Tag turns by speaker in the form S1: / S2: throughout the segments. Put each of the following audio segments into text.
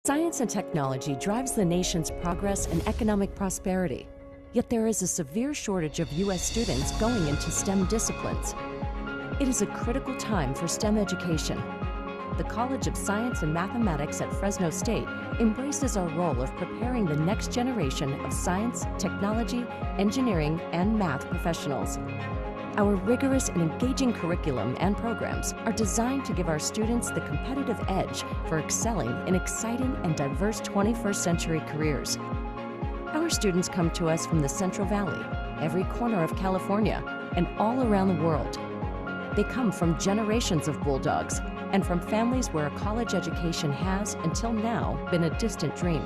S1: Science and technology drives the nation's progress and economic prosperity. Yet there is a severe shortage of U.S. students going into STEM disciplines. It is a critical time for STEM education. The College of Science and Mathematics at Fresno State embraces our role of preparing the next generation of science, technology, engineering, and math professionals. Our rigorous and engaging curriculum and programs are designed to give our students the competitive edge for excelling in exciting and diverse 21st century careers. Our students come to us from the Central Valley, every corner of California, and all around the world. They come from generations of Bulldogs and from families where a college education has, until now, been a distant dream.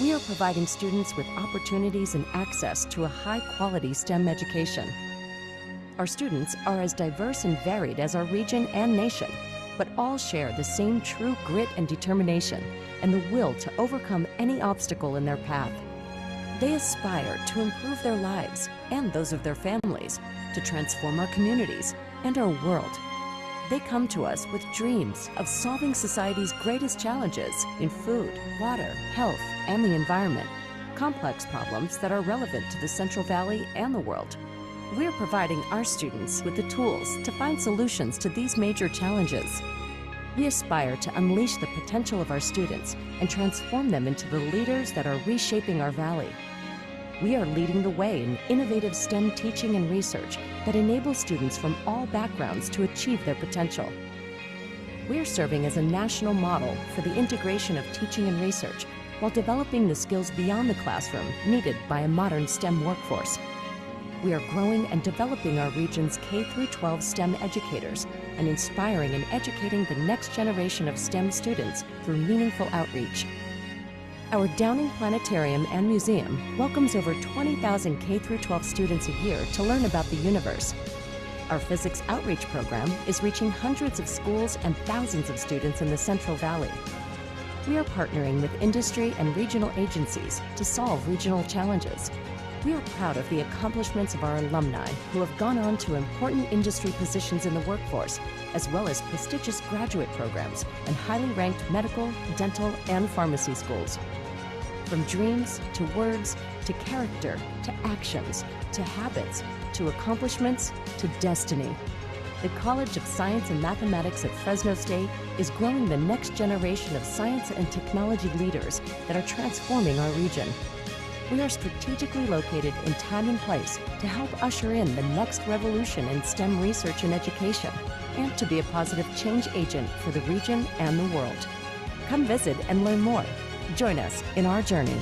S1: We are providing students with opportunities and access to a high-quality STEM education. Our students are as diverse and varied as our region and nation, but all share the same true grit and determination and the will to overcome any obstacle in their path. They aspire to improve their lives and those of their families, to transform our communities and our world. They come to us with dreams of solving society's greatest challenges in food, water, health, and the environment, complex problems that are relevant to the Central Valley and the world. We're providing our students with the tools to find solutions to these major challenges. We aspire to unleash the potential of our students and transform them into the leaders that are reshaping our valley. We are leading the way in innovative STEM teaching and research that enables students from all backgrounds to achieve their potential. We're serving as a national model for the integration of teaching and research while developing the skills beyond the classroom needed by a modern STEM workforce. We are growing and developing our region's K-12 STEM educators and inspiring and educating the next generation of STEM students through meaningful outreach. Our Downing Planetarium and Museum welcomes over 20,000 K-12 students a year to learn about the universe. Our Physics Outreach program is reaching hundreds of schools and thousands of students in the Central Valley. We are partnering with industry and regional agencies to solve regional challenges. We are proud of the accomplishments of our alumni who have gone on to important industry positions in the workforce, as well as prestigious graduate programs and highly ranked medical, dental, and pharmacy schools. From dreams to words to character to actions to habits to accomplishments to destiny, the College of Science and Mathematics at Fresno State is growing the next generation of science and technology leaders that are transforming our region. We are strategically located in time and place to help usher in the next revolution in STEM research and education, and to be a positive change agent for the region and the world. Come visit and learn more. Join us in our journey.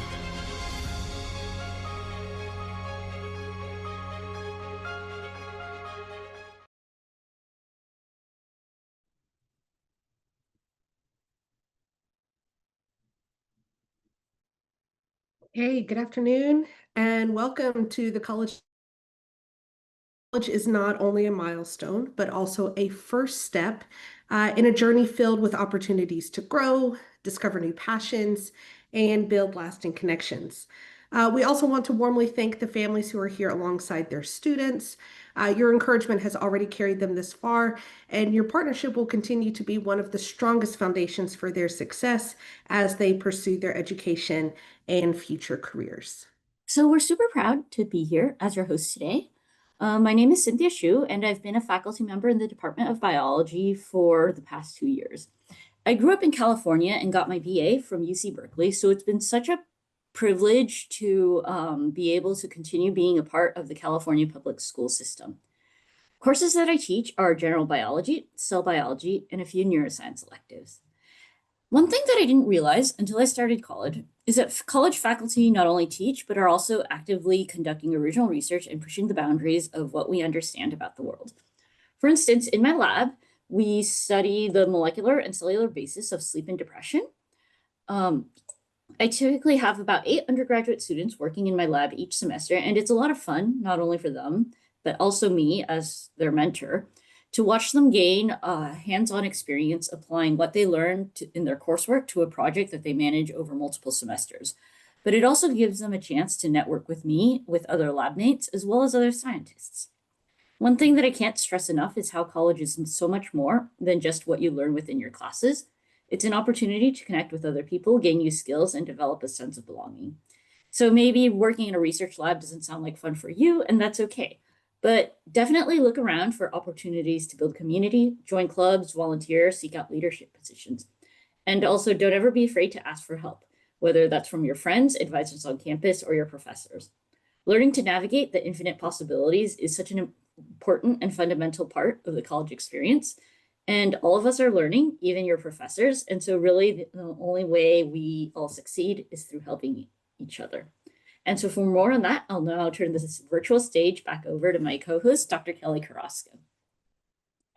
S2: Hey, good afternoon, and welcome to the College. College is not only a milestone, but also a first step in a journey filled with opportunities to grow, discover new passions, and build lasting connections. We also want to warmly thank the families who are here alongside their students. Your encouragement has already carried them this far, and your partnership will continue to be one of the strongest foundations for their success as they pursue their education and future careers.
S3: So we're super proud to be here as your host today. My name is Cynthia Shu, and I've been a faculty member in the Department of Biology for the past 2 years. I grew up in California and got my BA from UC Berkeley, so it's been such a privilege to be able to continue being a part of the California public school system. Courses that I teach are general biology, cell biology, and a few neuroscience electives. One thing that I didn't realize until I started college is that college faculty not only teach, but are also actively conducting original research and pushing the boundaries of what we understand about the world. For instance, in my lab, we study the molecular and cellular basis of sleep and depression. I typically have about 8 undergraduate students working in my lab each semester, and it's a lot of fun, not only for them, but also me as their mentor, to watch them gain a hands-on experience applying what they learned in their coursework to a project that they manage over multiple semesters. But it also gives them a chance to network with me, with other lab mates, as well as other scientists. One thing that I can't stress enough is how college is so much more than just what you learn within your classes. It's an opportunity to connect with other people, gain new skills, and develop a sense of belonging. So maybe working in a research lab doesn't sound like fun for you, and that's okay. But definitely look around for opportunities to build community, join clubs, volunteer, seek out leadership positions. And also, don't ever be afraid to ask for help, whether that's from your friends, advisors on campus, or your professors. Learning to navigate the infinite possibilities is such an important and fundamental part of the college experience. And all of us are learning, even your professors. And so, really, the only way we all succeed is through helping each other. And so, for more on that, I'll now turn this virtual stage back over to my co host, Dr. Kelly Carrasco.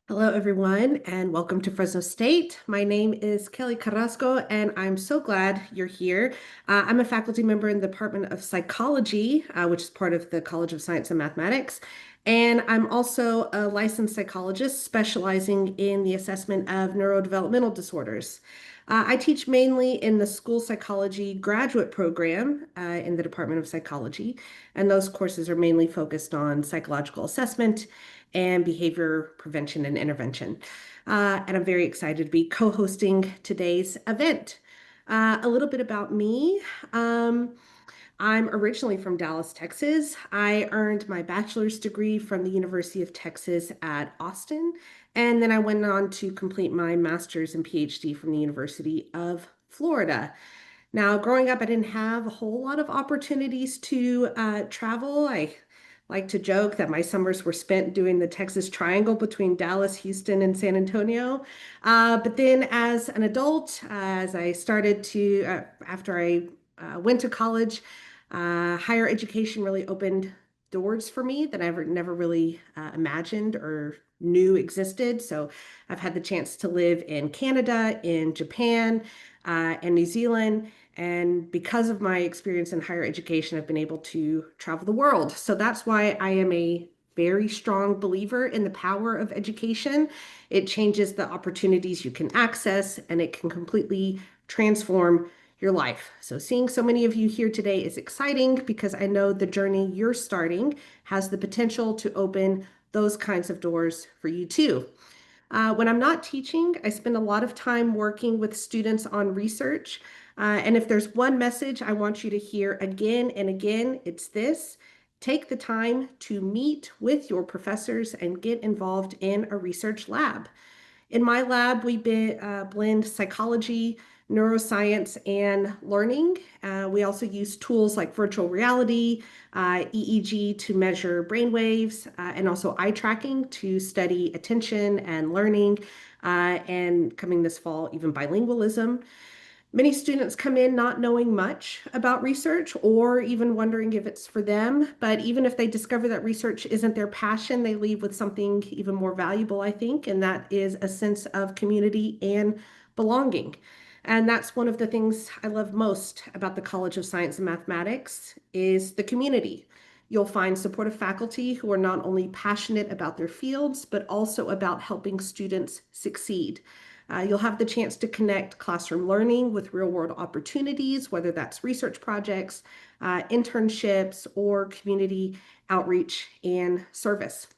S2: Hello, everyone, and welcome to Fresno State. My name is Kelly Carrasco, and I'm so glad you're here. I'm a faculty member in the Department of Psychology, which is part of the College of Science and Mathematics. And I'm also a licensed psychologist specializing in the assessment of neurodevelopmental disorders. I teach mainly in the school psychology graduate program in the Department of Psychology, and those courses are mainly focused on psychological assessment and behavior prevention and intervention. And I'm very excited to be co-hosting today's event. A little bit about me. I'm originally from Dallas, Texas. I earned my bachelor's degree from the University of Texas at Austin, and then I went on to complete my master's and PhD from the University of Florida. Now, growing up, I didn't have a whole lot of opportunities to travel. I like to joke that my summers were spent doing the Texas Triangle between Dallas, Houston, and San Antonio. But then as an adult, as I started to, after I went to college, higher education really opened doors for me that I never really imagined or knew existed. So I've had the chance to live in Canada, in Japan, and New Zealand. And because of my experience in higher education, I've been able to travel the world. So that's why I am a very strong believer in the power of education. It changes the opportunities you can access, and it can completely transform your life. So seeing so many of you here today is exciting because I know the journey you're starting has the potential to open those kinds of doors for you too. When I'm not teaching, I spend a lot of time working with students on research. And if there's one message I want you to hear again and again, it's this: take the time to meet with your professors and get involved in a research lab. In my lab, we blend psychology, neuroscience, and learning. We also use tools like virtual reality, EEG to measure brain waves, and also eye tracking to study attention and learning, and coming this fall, even bilingualism. Many students come in not knowing much about research or even wondering if it's for them. But even if they discover that research isn't their passion, they leave with something even more valuable, I think, and that is a sense of community and belonging. And that's one of the things I love most about the College of Science and Mathematics is the community. You'll find supportive faculty who are not only passionate about their fields, but also about helping students succeed. You'll have the chance to connect classroom learning with real-world opportunities, whether that's research projects, internships, or community outreach and service.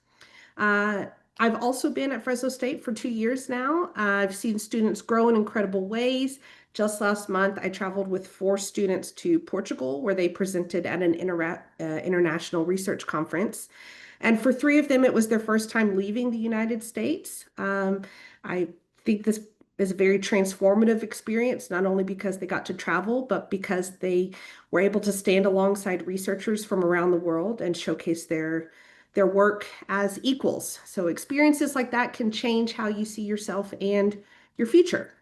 S2: I've also been at Fresno State for 2 years now. I've seen students grow in incredible ways. Just last month, I traveled with 4 students to Portugal, where they presented at an international research conference. And for 3 of them, it was their first time leaving the United States. I think this is a very transformative experience, not only because they got to travel, but because they were able to stand alongside researchers from around the world and showcase their work as equals. So experiences like that can change how you see yourself and your future.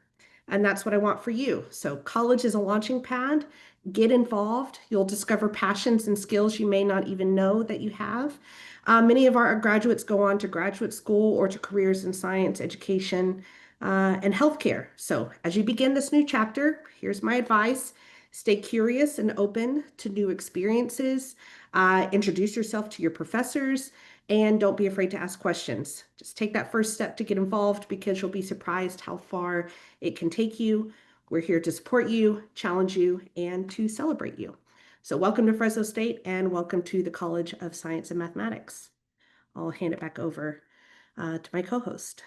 S2: And that's what I want for you. So college is a launching pad. Get involved. You'll discover passions and skills you may not even know that you have. Many of our graduates go on to graduate school or to careers in science, education, and healthcare. So as you begin this new chapter, here's my advice. Stay curious and open to new experiences. Introduce yourself to your professors, and don't be afraid to ask questions. Just take that first step to get involved because you'll be surprised how far it can take you. We're here to support you, challenge you, and to celebrate you. So welcome to Fresno State and welcome to the College of Science and Mathematics. I'll hand it back over to my co-host.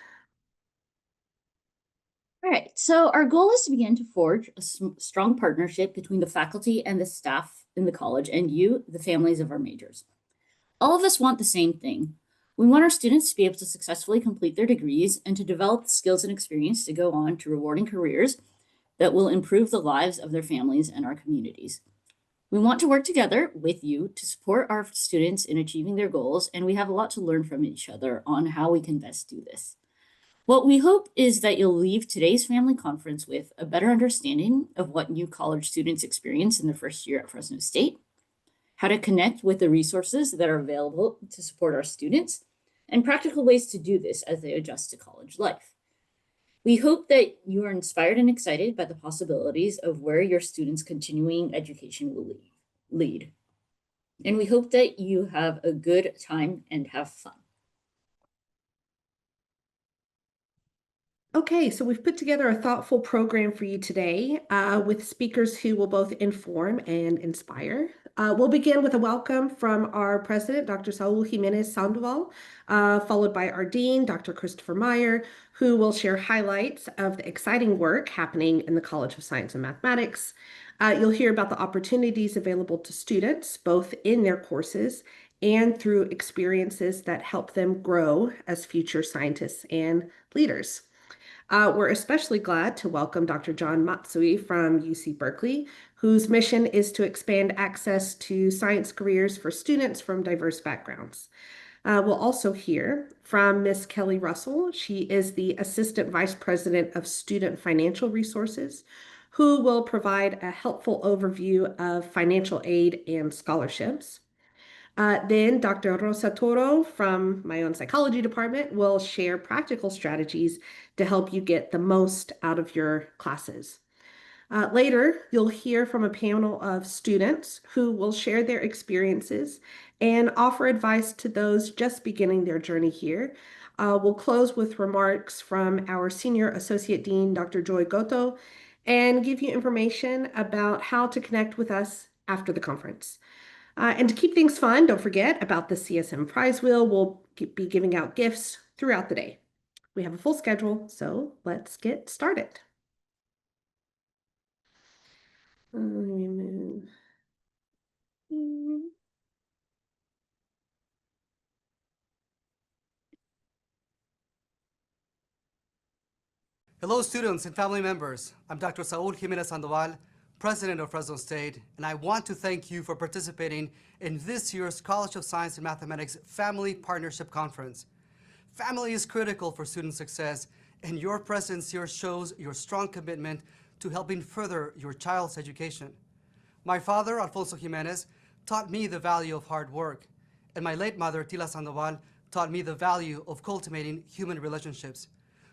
S3: All right, so our goal is to begin to forge a strong partnership between the faculty and the staff in the college and you, the families of our majors. All of us want the same thing. We want our students to be able to successfully complete their degrees and to develop the skills and experience to go on to rewarding careers that will improve the lives of their families and our communities. We want to work together with you to support our students in achieving their goals, and we have a lot to learn from each other on how we can best do this. What we hope is that you'll leave today's family conference with a better understanding of what new college students experience in their first year at Fresno State, how to connect with the resources that are available to support our students, and practical ways to do this as they adjust to college life. We hope that you are inspired and excited by the possibilities of where your students' continuing education will lead. And we hope that you have a good time and have fun.
S2: Okay, so we've put together a thoughtful program for you today with speakers who will both inform and inspire. We'll begin with a welcome from our president, Dr. Saul Jimenez Sandoval, followed by our dean, Dr. Christopher Meyer, who will share highlights of the exciting work happening in the College of Science and Mathematics. You'll hear about the opportunities available to students, both in their courses and through experiences that help them grow as future scientists and leaders. We're especially glad to welcome Dr. John Matsui from UC Berkeley, whose mission is to expand access to science careers for students from diverse backgrounds. We'll also hear from Ms. Kelly Russell. She is the Assistant Vice President of Student Financial Resources, who will provide a helpful overview of financial aid and scholarships. Then Dr. Rosa Toro from my own psychology department will share practical strategies to help you get the most out of your classes. Later, you'll hear from a panel of students who will share their experiences and offer advice to those just beginning their journey here. We'll close with remarks from our Senior Associate Dean, Dr. Joy Goto, and give you information about how to connect with us after the conference. And to keep things fun, don't forget about the CSM prize wheel. We'll be giving out gifts throughout the day. We have a full schedule, so let's get started. Let me move.
S4: Hello, students and family members. I'm Dr. Saul Jimenez Sandoval, President of Fresno State, and I want to thank you for participating in this year's College of Science and Mathematics Family Partnership Conference. Family is critical for student success, and your presence here shows your strong commitment to helping further your child's education. My father, Alfonso Jimenez, taught me the value of hard work, and my late mother, Tila Sandoval, taught me the value of cultivating human relationships.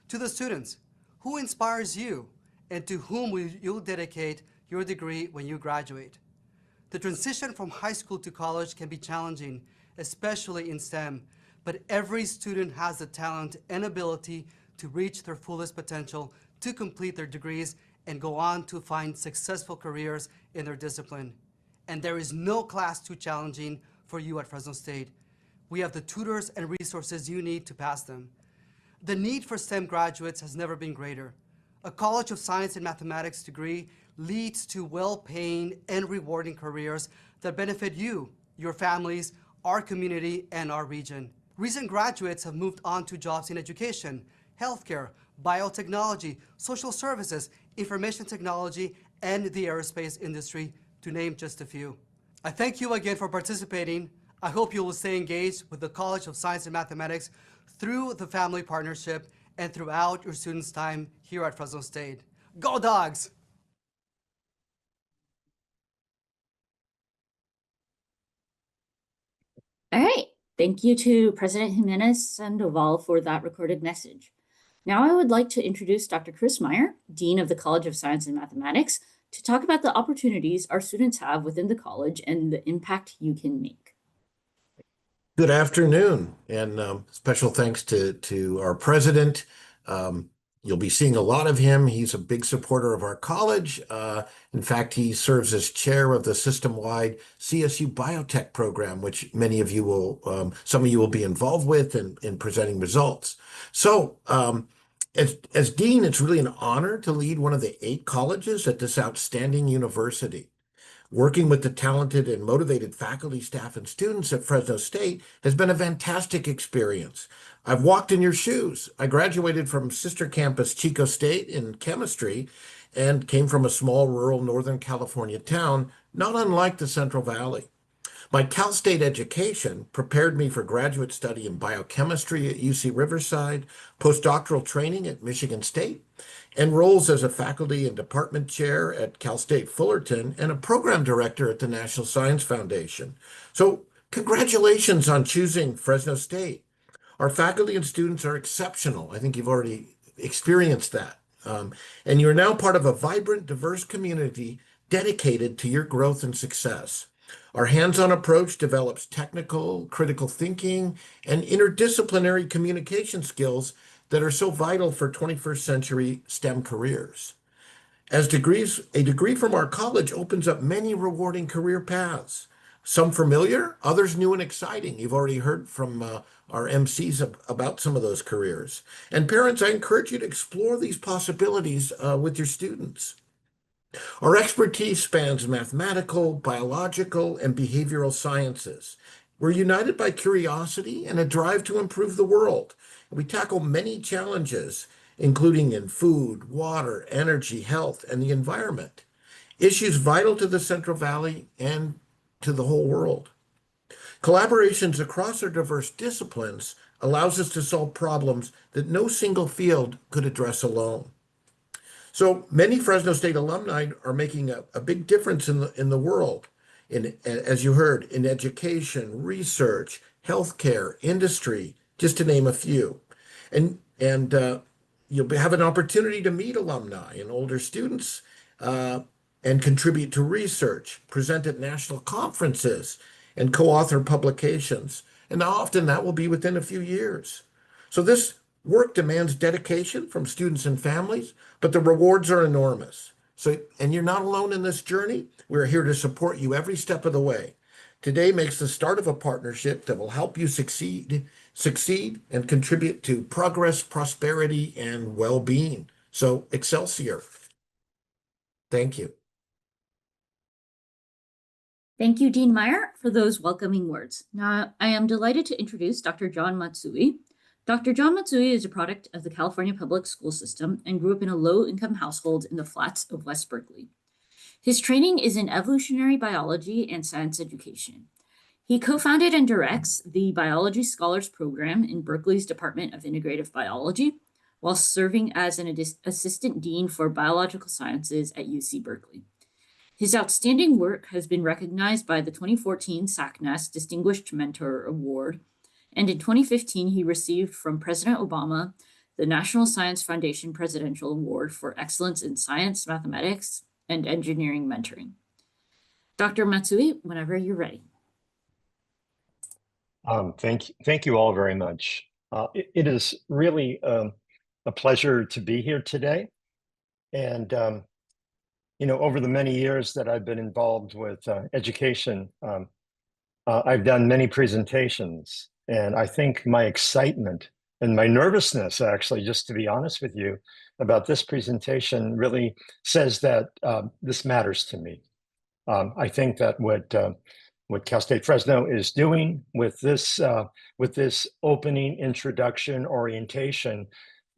S4: To the students, who inspires you, and to whom will you dedicate your degree when you graduate? The transition from high school to college can be challenging, especially in STEM, but every student has the talent and ability to reach their fullest potential, to complete their degrees, and go on to find successful careers in their discipline. And there is no class too challenging for you at Fresno State. We have the tutors and resources you need to pass them. The need for STEM graduates has never been greater. A College of Science and Mathematics degree leads to well-paying and rewarding careers that benefit you, your families, our community, and our region. Recent graduates have moved on to jobs in education, healthcare, biotechnology, social services, information technology, and the aerospace industry, to name just a few. I thank you again for participating. I hope you will stay engaged with the College of Science and Mathematics through the family partnership and throughout your students' time here at Fresno State. Go Dogs!
S3: All right, thank you to President Jimenez Sandoval for that recorded message. Now I would like to introduce Dr. Chris Meyer, Dean of the College of Science and Mathematics, to talk about the opportunities our students have within the college and the impact you can make.
S5: Good afternoon, and special thanks to our president. You'll be seeing a lot of him. He's a big supporter of our college. In fact, he serves as chair of the system-wide CSU Biotech program, which many of you will, some of you will be involved with in presenting results. So As dean, it's really an honor to lead one of the 8 colleges at this outstanding university. Working with the talented and motivated faculty, staff, and students at Fresno State has been a fantastic experience. I've walked in your shoes. I graduated from sister campus Chico State in chemistry and came from a small rural Northern California town, not unlike the Central Valley. My Cal State education prepared me for graduate study in biochemistry at UC Riverside, postdoctoral training at Michigan State, and roles as a faculty and department chair at Cal State Fullerton and a program director at the National Science Foundation. So congratulations on choosing Fresno State. Our faculty and students are exceptional. I think you've already experienced that. And you're now part of a vibrant, diverse community dedicated to your growth and success. Our hands-on approach develops technical, critical thinking, and interdisciplinary communication skills that are so vital for 21st century STEM careers. A degree from our college opens up many rewarding career paths. Some familiar, others new and exciting. You've already heard from our MCs about some of those careers. And parents, I encourage you to explore these possibilities with your students. Our expertise spans mathematical, biological, and behavioral sciences. We're united by curiosity and a drive to improve the world. We tackle many challenges, including in food, water, energy, health, and the environment, issues vital to the Central Valley and to the whole world. Collaborations across our diverse disciplines allows us to solve problems that no single field could address alone. So many Fresno State alumni are making a big difference in the world, as you heard, in education, research, healthcare, industry, just to name a few. And you'll have an opportunity to meet alumni and older students and contribute to research, present at national conferences, and co-author publications. And often that will be within a few years. So this work demands dedication from students and families, but the rewards are enormous. And you're not alone in this journey. We're here to support you every step of the way. Today makes the start of a partnership that will help you succeed and contribute to progress, prosperity, and well-being. So Excelsior. Thank you.
S3: Thank you, Dean Meyer, for those welcoming words. Now, I am delighted to introduce Dr. John Matsui. Dr. John Matsui is a product of the California public school system and grew up in a low-income household in the flats of West Berkeley. His training is in evolutionary biology and science education. He co-founded and directs the Biology Scholars Program in Berkeley's Department of Integrative Biology, while serving as an assistant dean for biological sciences at UC Berkeley. His outstanding work has been recognized by the 2014 SACNAS Distinguished Mentor Award, and in 2015, he received from President Obama the National Science Foundation Presidential Award for Excellence in Science, Mathematics, and Engineering Mentoring. Dr. Matsui, whenever you're ready.
S6: Thank you all very much. It is really a pleasure to be here today. And, over the many years that I've been involved with education, I've done many presentations. And I think my excitement and my nervousness, actually, just to be honest with you, about this presentation really says that this matters to me. I think that what Cal State Fresno is doing with this opening introduction orientation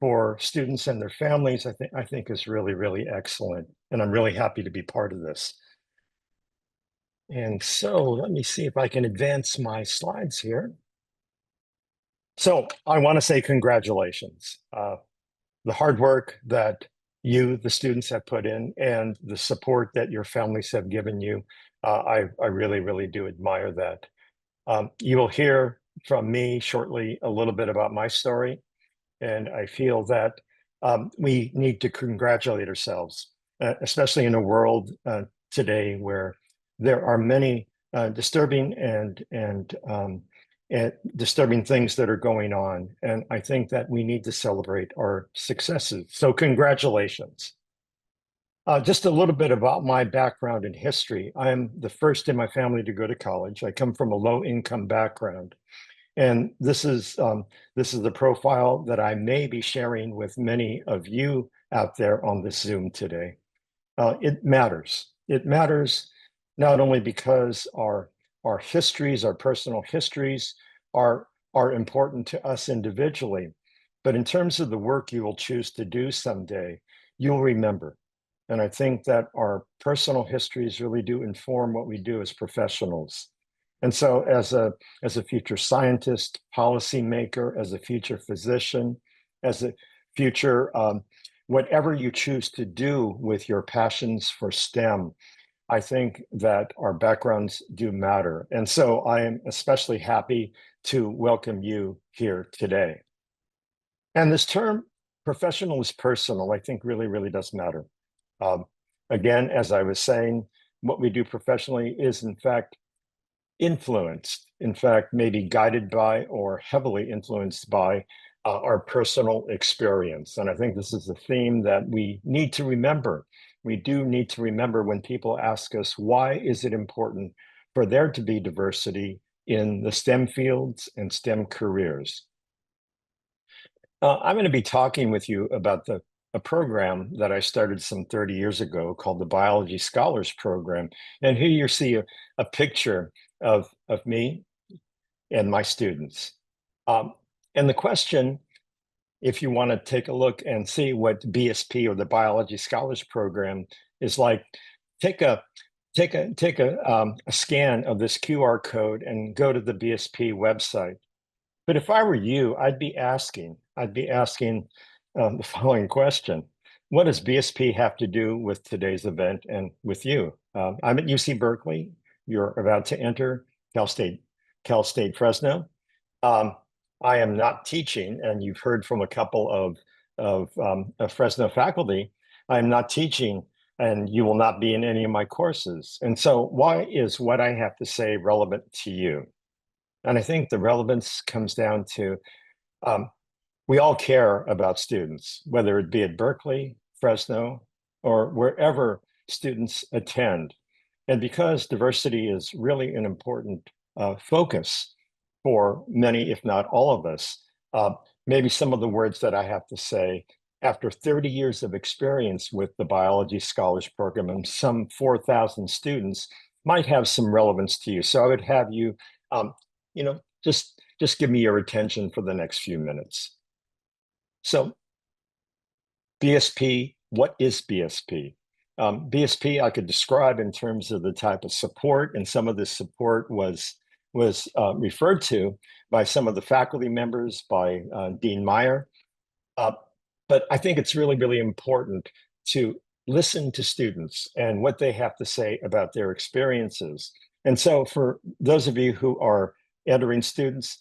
S6: for students and their families, I think is really, really excellent. And I'm really happy to be part of this. And so let me see if I can advance my slides here. So I want to say congratulations. The hard work that you, the students, have put in and the support that your families have given you, I really, really do admire that. You will hear from me shortly a little bit about my story. And I feel that we need to congratulate ourselves, especially in a world today where there are many disturbing and disturbing things that are going on. And I think that we need to celebrate our successes. So congratulations. Just a little bit about my background and history. I'm the first in my family to go to college. I come from a low income background. And this is the profile that I may be sharing with many of you out there on this Zoom today. It matters. It matters not only because our histories, our personal histories are important to us individually, but in terms of the work you will choose to do someday, you'll remember. And I think that our personal histories really do inform what we do as professionals. And so as a future scientist, policymaker, as a future physician, as a future whatever you choose to do with your passions for STEM, I think that our backgrounds do matter. And so I am especially happy to welcome you here today. And this term, professional is personal, I think really, really does matter. Again, as I was saying, what we do professionally is in fact influenced, in fact, maybe guided by or heavily influenced by our personal experience. And I think this is a theme that we need to remember. We do need to remember when people ask us, why is it important for there to be diversity in the STEM fields and STEM careers? I'm going to be talking with you about a program that I started some 30 years ago called the Biology Scholars Program. And here you see a picture of me and my students. And the question, if you want to take a look and see what BSP or the Biology Scholars Program is like, take a scan of this QR code and go to the BSP website. But if I were you, I'd be asking the following question: what does BSP have to do with today's event and with you? I'm at UC Berkeley. You're about to enter Cal State Fresno. I am not teaching, and you've heard from a couple of Fresno faculty. I am not teaching, and you will not be in any of my courses. And so why is what I have to say relevant to you? And I think the relevance comes down to we all care about students, whether it be at Berkeley, Fresno, or wherever students attend. And because diversity is really an important focus for many, if not all of us, maybe some of the words that I have to say after 30 years of experience with the Biology Scholars Program and some 4,000 students might have some relevance to you. So I would have you, just give me your attention for the next few minutes. So BSP, what is BSP? BSP I could describe in terms of the type of support, and some of this support was referred to by some of the faculty members, by Dean Meyer. But I think it's really, really important to listen to students and what they have to say about their experiences. And so for those of you who are entering students,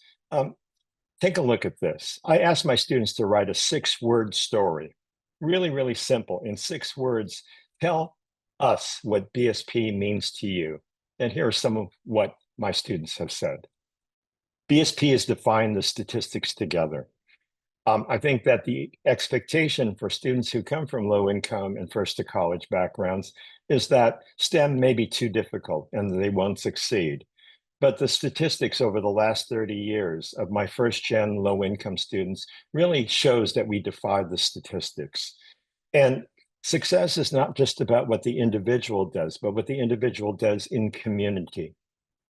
S6: take a look at this. I asked my students to write a 6-word story. Really, really simple. In 6 words, tell us what BSP means to you. And here are some of what my students have said. BSP has defined the statistics together. I think that the expectation for students who come from low income and first to college backgrounds is that STEM may be too difficult and they won't succeed. But the statistics over the last 30 years of my first gen low income students really shows that we defy the statistics. And success is not just about what the individual does, but what the individual does in community.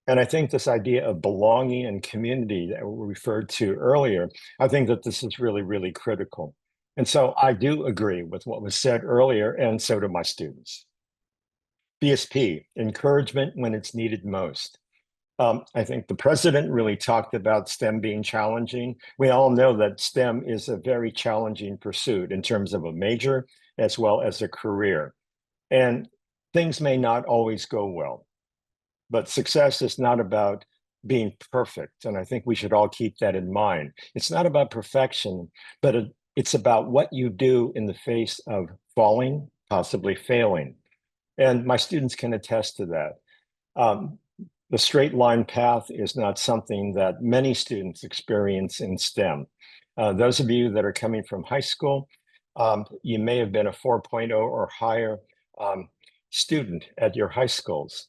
S6: And I think this idea of belonging and community that we referred to earlier, I think that this is really, really critical. And so I do agree with what was said earlier, and so do my students. BSP, encouragement when it's needed most. I think the president really talked about STEM being challenging. We all know that STEM is a very challenging pursuit in terms of a major as well as a career. And things may not always go well, but success is not about being perfect. And I think we should all keep that in mind. It's not about perfection, but it's about what you do in the face of falling, possibly failing. And my students can attest to that. The straight line path is not something that many students experience in STEM. Those of you that are coming from high school, you may have been a 4.0 or higher student at your high schools.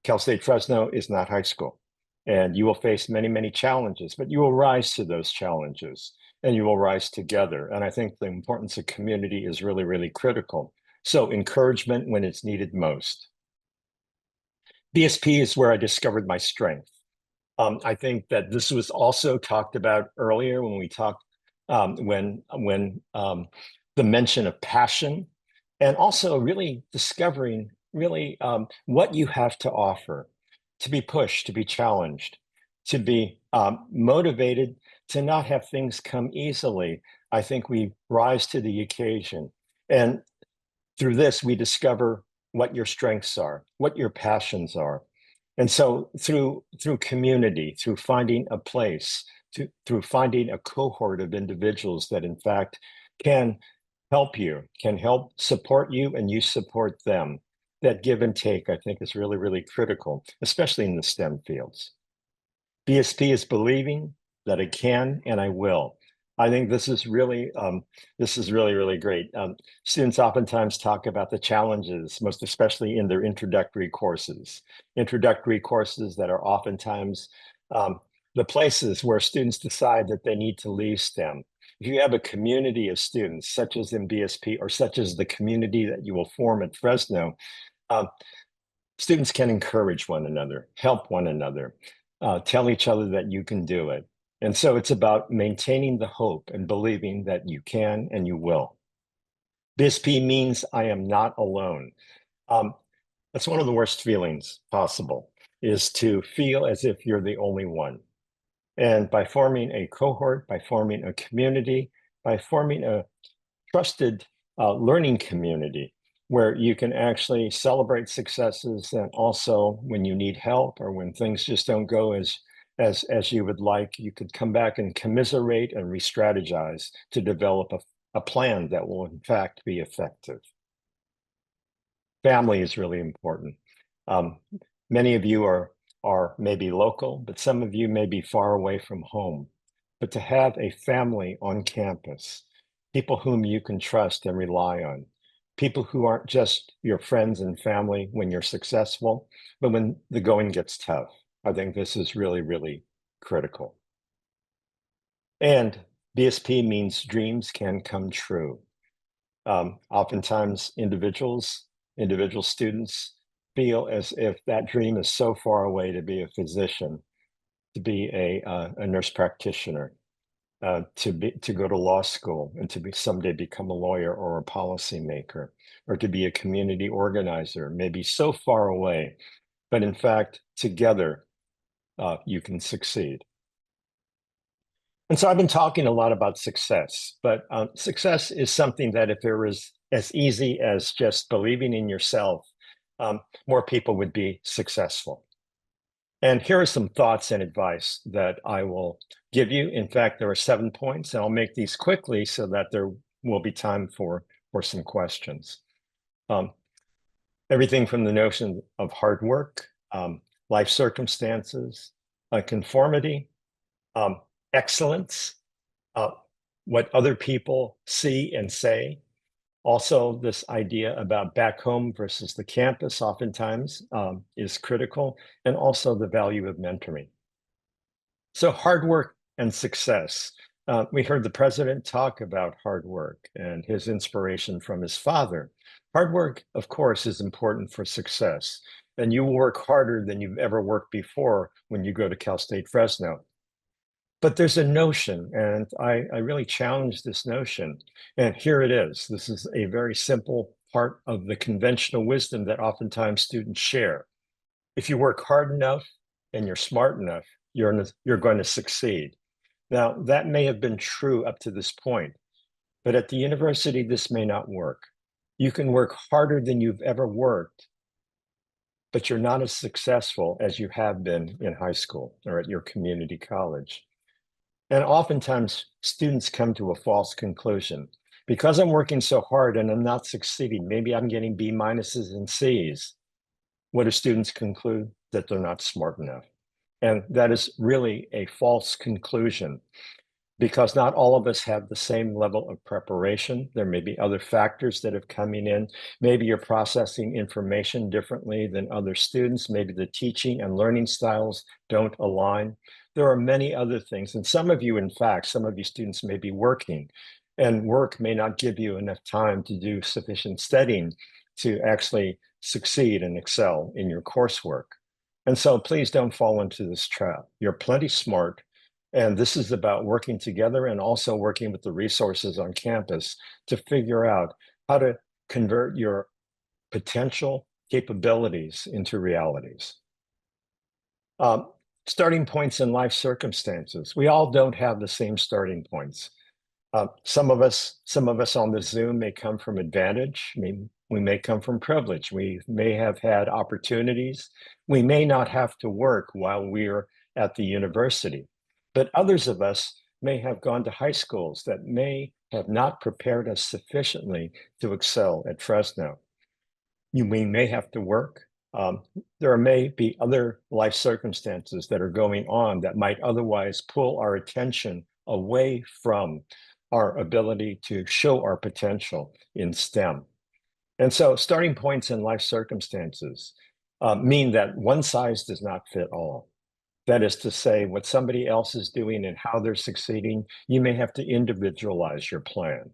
S6: Cal State Fresno is not high school. And you will face many, many challenges, but you will rise to those challenges and you will rise together. And I think the importance of community is really, really critical. So encouragement when it's needed most. BSP is where I discovered my strength. I think that this was also talked about earlier when we talked, when the mention of passion, and also really discovering really what you have to offer, to be pushed, to be challenged, to be motivated, to not have things come easily. I think we rise to the occasion. And through this, we discover what your strengths are, what your passions are. And so through community, through finding a place, through finding a cohort of individuals that in fact can help you, can help support you and you support them, that give and take, I think, is really, really critical, especially in the STEM fields. BSP is believing that I can and I will. I think this is really, really great. Students oftentimes talk about the challenges, most especially in their introductory courses that are oftentimes the places where students decide that they need to leave STEM. If you have a community of students, such as in BSP or such as the community that you will form at Fresno, students can encourage one another, help one another, tell each other that you can do it. And so it's about maintaining the hope and believing that you can and you will. BSP means I am not alone. That's one of the worst feelings possible, is to feel as if you're the only one. And by forming a cohort, by forming a community, by forming a trusted learning community where you can actually celebrate successes, and also when you need help or when things just don't go as you would like, you could come back and commiserate and re-strategize to develop a plan that will in fact be effective. Family is really important. Many of you are maybe local, but some of you may be far away from home. But to have a family on campus, people whom you can trust and rely on, people who aren't just your friends and family when you're successful, but when the going gets tough, I think this is really, really critical. And BSP means dreams can come true. Oftentimes individual students feel as if that dream is so far away, to be a physician, to be a nurse practitioner, to go to law school and to someday become a lawyer or a policymaker, or to be a community organizer, maybe so far away, but in fact, together, you can succeed. And so I've been talking a lot about success, but success is something that if it was as easy as just believing in yourself, more people would be successful. And here are some thoughts and advice that I will give you. In fact, there are 7 points, and I'll make these quickly so that there will be time for some questions. Everything from the notion of hard work, life circumstances, conformity, excellence, what other people see and say. Also, this idea about back home versus the campus oftentimes is critical, and also the value of mentoring. So hard work and success. We heard the president talk about hard work and his inspiration from his father. Hard work, of course, is important for success. And you will work harder than you've ever worked before when you go to Cal State Fresno. But there's a notion, and I really challenge this notion. And here it is. This is a very simple part of the conventional wisdom that oftentimes students share. If you work hard enough and you're smart enough, you're going to succeed. Now, that may have been true up to this point, but at the university, this may not work. You can work harder than you've ever worked, but you're not as successful as you have been in high school or at your community college. And oftentimes students come to a false conclusion. Because I'm working so hard and I'm not succeeding, maybe I'm getting B minuses and Cs. What do students conclude? That they're not smart enough. And that is really a false conclusion. because not all of us have the same level of preparation. There may be other factors that have coming in. Maybe you're processing information differently than other students. Maybe the teaching and learning styles don't align. There are many other things. And some of you, in fact, some of you students may be working, and work may not give you enough time to do sufficient studying to actually succeed and excel in your coursework. And so please don't fall into this trap. You're plenty smart. And this is about working together and also working with the resources on campus to figure out how to convert your potential capabilities into realities. Starting points in life circumstances. We all don't have the same starting points. Some of us on the Zoom may come from advantage. We may come from privilege. We may have had opportunities. We may not have to work while we're at the university. But others of us may have gone to high schools that may have not prepared us sufficiently to excel at Fresno. We may have to work. There may be other life circumstances that are going on that might otherwise pull our attention away from our ability to show our potential in STEM. And so starting points in life circumstances mean that one size does not fit all. That is to say, what somebody else is doing and how they're succeeding, you may have to individualize your plan.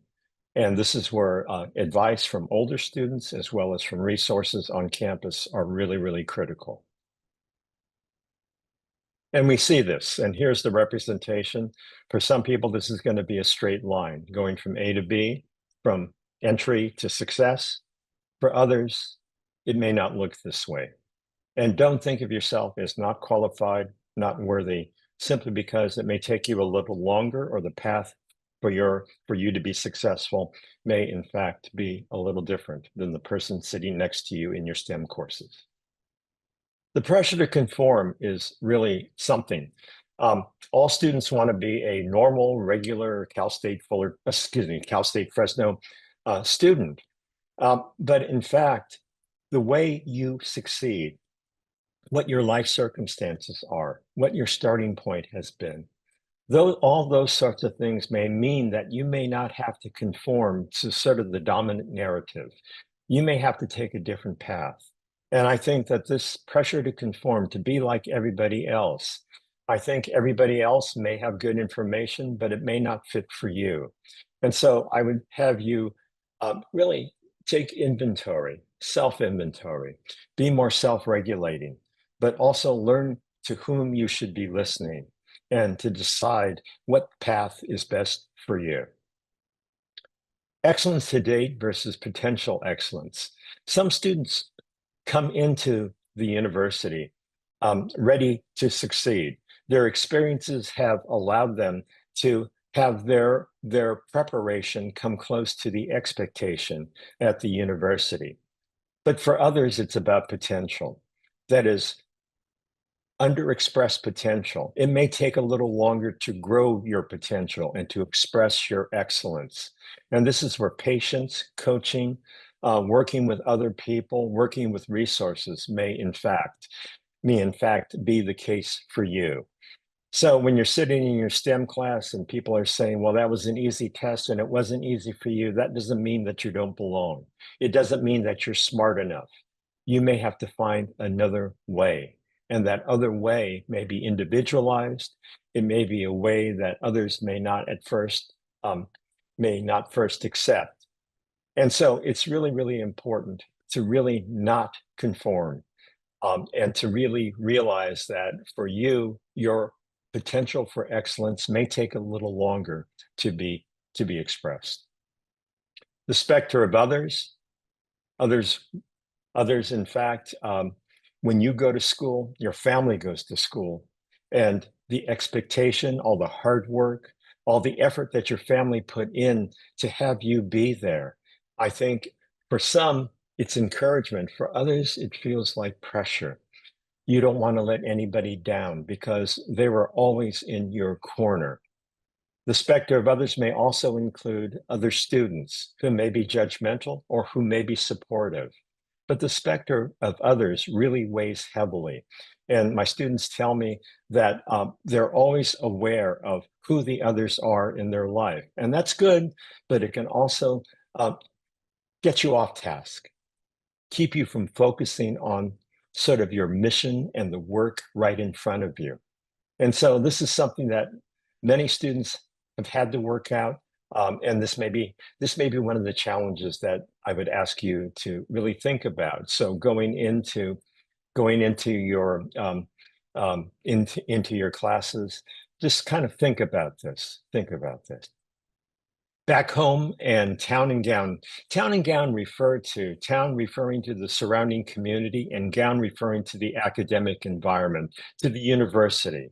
S6: And this is where advice from older students as well as from resources on campus are really, really critical. And we see this, and here's the representation. For some people, this is going to be a straight line going from A to B, from entry to success. For others, it may not look this way. And don't think of yourself as not qualified, not worthy, simply because it may take you a little longer, or the path for you to be successful may in fact be a little different than the person sitting next to you in your STEM courses. The pressure to conform is really something. All students want to be a normal, regular Cal State Fresno student. But in fact, the way you succeed, what your life circumstances are, what your starting point has been, all those sorts of things may mean that you may not have to conform to sort of the dominant narrative. You may have to take a different path. And I think that this pressure to conform, to be like everybody else, I think everybody else may have good information, but it may not fit for you. And so I would have you really take inventory, self-inventory, be more self-regulating, but also learn to whom you should be listening and to decide what path is best for you. Excellence to date versus potential excellence. Some students come into the university ready to succeed. Their experiences have allowed them to have their preparation come close to the expectation at the university. But for others, it's about potential. That is, underexpressed potential. It may take a little longer to grow your potential and to express your excellence. And this is where patience, coaching, working with other people, working with resources may in fact be the case for you. So when you're sitting in your STEM class and people are saying, well, that was an easy test and it wasn't easy for you, that doesn't mean that you don't belong. It doesn't mean that you're smart enough. You may have to find another way. And that other way may be individualized. It may be a way that others may not first accept. And so it's really, really important to really not conform and to really realize that for you, your potential for excellence may take a little longer to be expressed. The specter of others, in fact, when you go to school, your family goes to school, and the expectation, all the hard work, all the effort that your family put in to have you be there. I think for some, it's encouragement. For others, it feels like pressure. You don't want to let anybody down because they were always in your corner. The specter of others may also include other students who may be judgmental or who may be supportive. but the specter of others really weighs heavily. And my students tell me that they're always aware of who the others are in their life. And that's good, but it can also get you off task, keep you from focusing on sort of your mission and the work right in front of you. And so this is something that many students have had to work out. And this may be one of the challenges that I would ask you to really think about. So going into your into your classes, just kind of think about this. Think about this. Back home and town and gown. Town and gown refer to town referring to the surrounding community and gown referring to the academic environment, to the university.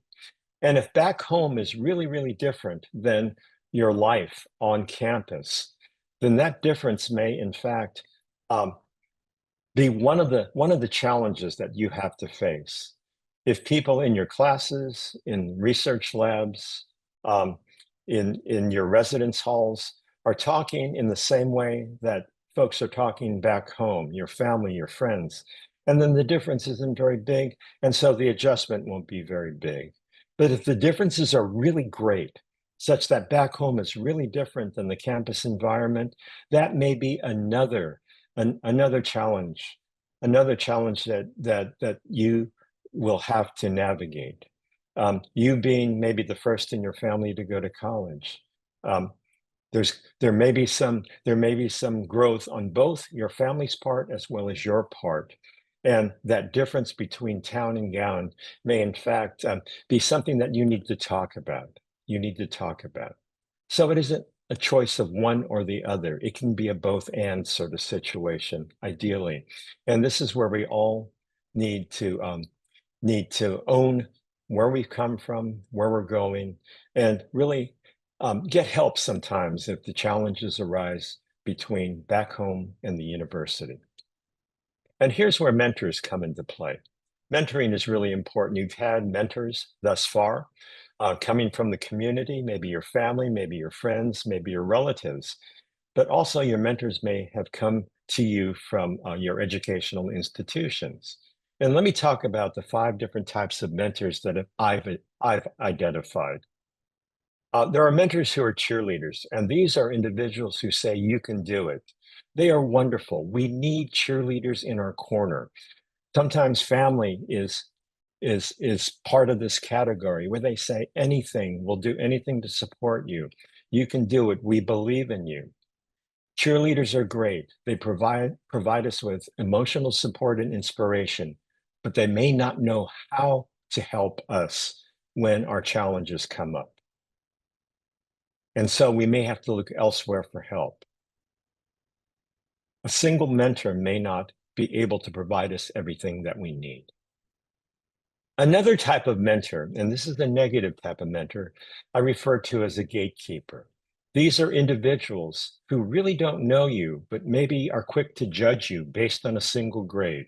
S6: And if back home is really, really different than your life on campus, then that difference may, in fact, be one of the challenges that you have to face. If people in your classes, in research labs, in your residence halls are talking in the same way that folks are talking back home, your family, your friends, and then the difference isn't very big, and so the adjustment won't be very big. But if the differences are really great, such that back home is really different than the campus environment, that may be another challenge, that you will have to navigate. You being maybe the first in your family to go to college. There may be some growth on both your family's part as well as your part. And that difference between town and gown may, in fact, be something that you need to talk about. You need to talk about. So it isn't a choice of one or the other. It can be a both and sort of situation, ideally. And this is where we all need to own where we've come from, where we're going, and really get help sometimes if the challenges arise between back home and the university. And here's where mentors come into play. Mentoring is really important. You've had mentors thus far coming from the community, maybe your family, maybe your friends, maybe your relatives, but also your mentors may have come to you from your educational institutions. And let me talk about the 5 different types of mentors that I've identified. There are mentors who are cheerleaders, and these are individuals who say, you can do it. They are wonderful. We need cheerleaders in our corner. Sometimes family is part of this category where they say anything, we'll do anything to support you. You can do it. We believe in you. Cheerleaders are great. They provide us with emotional support and inspiration, but they may not know how to help us when our challenges come up. And so we may have to look elsewhere for help. A single mentor may not be able to provide us everything that we need. Another type of mentor, and this is the negative type of mentor, I refer to as a gatekeeper. These are individuals who really don't know you, but maybe are quick to judge you based on a single grade.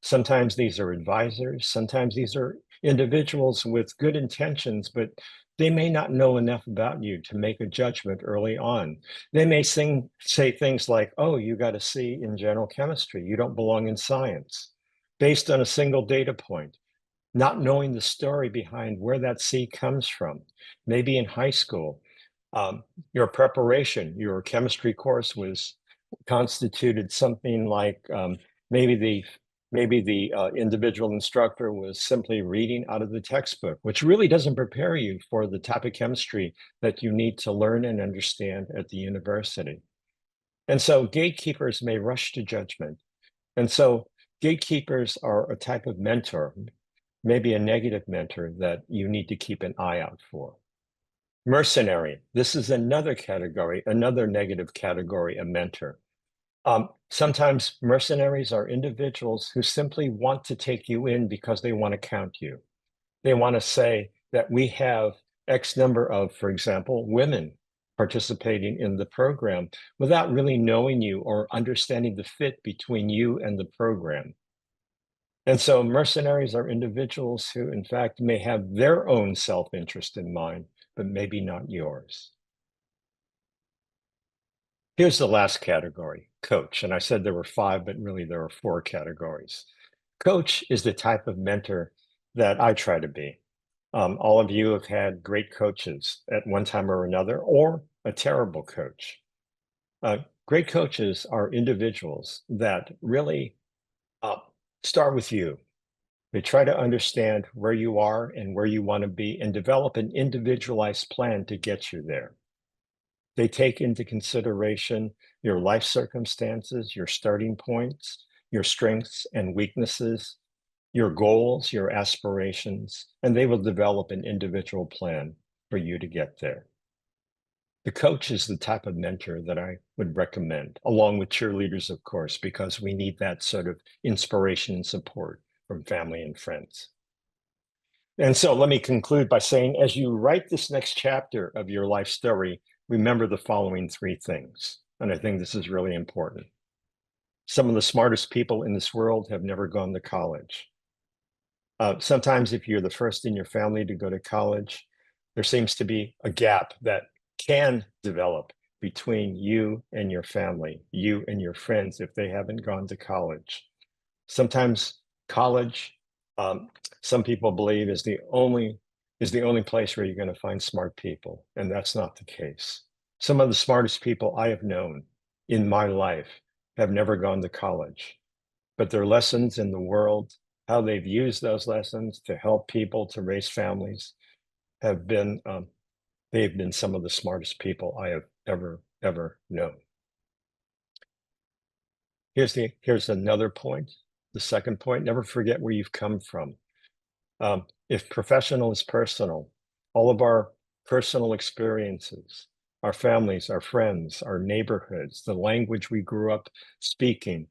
S6: Sometimes these are advisors, sometimes these are individuals with good intentions, but they may not know enough about you to make a judgment early on. They may say things like, oh, you got a C in general chemistry, you don't belong in science, based on a single data point, not knowing the story behind where that C comes from. Maybe in high school, your preparation, your chemistry course was constituted something like maybe the individual instructor was simply reading out of the textbook, which really doesn't prepare you for the type of chemistry that you need to learn and understand at the university. And so gatekeepers may rush to judgment. And so gatekeepers are a type of mentor, maybe a negative mentor that you need to keep an eye out for. Mercenary, this is another category, another negative category, a mentor. Sometimes mercenaries are individuals who simply want to take you in because they want to count you. They want to say that we have X number of, for example, women participating in the program without really knowing you or understanding the fit between you and the program. And so mercenaries are individuals who, in fact, may have their own self-interest in mind, but maybe not yours. Here's the last category, coach. And I said there were 5, but really there are 4 categories. Coach is the type of mentor that I try to be. All of you have had great coaches at one time or another, or a terrible coach. Great coaches are individuals that really start with you. They try to understand where you are and where you want to be and develop an individualized plan to get you there. They take into consideration your life circumstances, your starting points, your strengths and weaknesses, your goals, your aspirations, and they will develop an individual plan for you to get there. The coach is the type of mentor that I would recommend, along with cheerleaders, of course, because we need that sort of inspiration and support from family and friends. And so let me conclude by saying, as you write this next chapter of your life story, remember the following 3 things. And I think this is really important. Some of the smartest people in this world have never gone to college. Sometimes if you're the first in your family to go to college, there seems to be a gap that can develop between you and your family, you and your friends, if they haven't gone to college. Sometimes college, some people believe is the only place where you're going to find smart people, and that's not the case. Some of the smartest people I have known in my life have never gone to college, but their lessons in the world, how they've used those lessons to help people to raise families, have been they've been some of the smartest people I have ever known. Here's another point. The second point, never forget where you've come from. If professional is personal, all of our personal experiences, our families, our friends, our neighborhoods, the language we grew up speaking,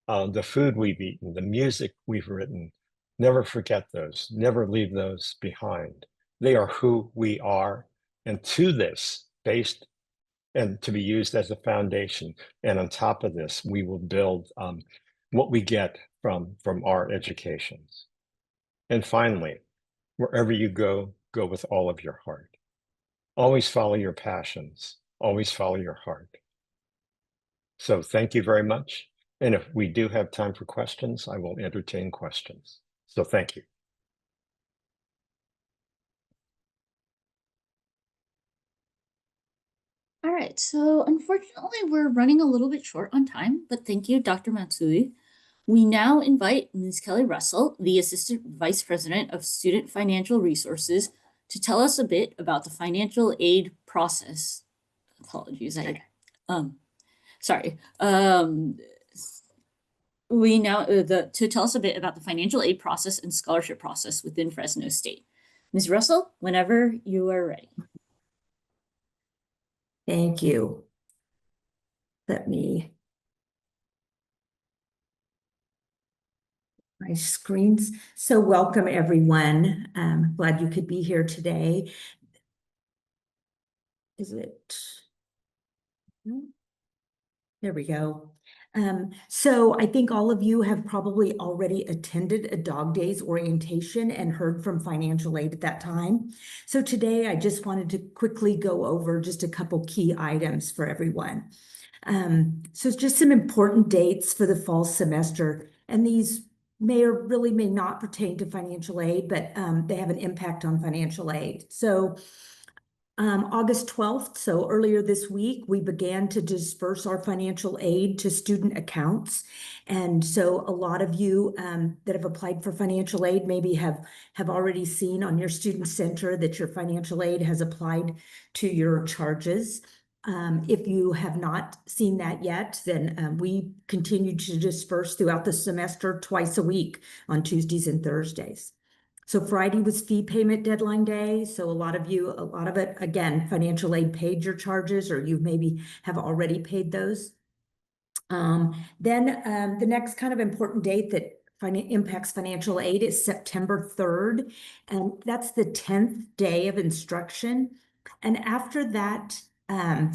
S6: the food we've eaten, the music we've written, never forget those, never leave those behind. They are who we are. And to this, based and to be used as a foundation. And on top of this, we will build what we get from our educations. And finally, wherever you go, go with all of your heart. Always follow your passions. Always follow your heart. So thank you very much. And if we do have time for questions, I will entertain questions. So thank you.
S3: All right, so unfortunately, we're running a little bit short on time, but thank you, Dr. Matsui. We now invite Ms. Kelly Russell, the Assistant Vice President of Student Financial Resources, to tell us a bit about the financial aid process. Apologies, we now to tell us a bit about the financial aid process and scholarship process within Fresno State. Ms. Russell, whenever you are ready.
S7: Thank you. Let me. My screens. So welcome everyone. Glad you could be here today. Is it? There we go. So I think all of you have probably already attended a Dog Days orientation and heard from financial aid at that time. So today I just wanted to quickly go over just a couple key items for everyone. So it's just some important dates for the fall semester, and these may or really may not pertain to financial aid, but they have an impact on financial aid. So August 12th, so earlier this week, we began to disperse our financial aid to student accounts. And so a lot of you that have applied for financial aid maybe have already seen on your student center that your financial aid has applied to your charges. If you have not seen that yet, then we continue to disperse throughout the semester twice a week on Tuesdays and Thursdays. So Friday was fee payment deadline day. So a lot of it, again, financial aid paid your charges, or you maybe have already paid those. Then the next kind of important date that impacts financial aid is September 3rd. And that's the 10th day of instruction. And after that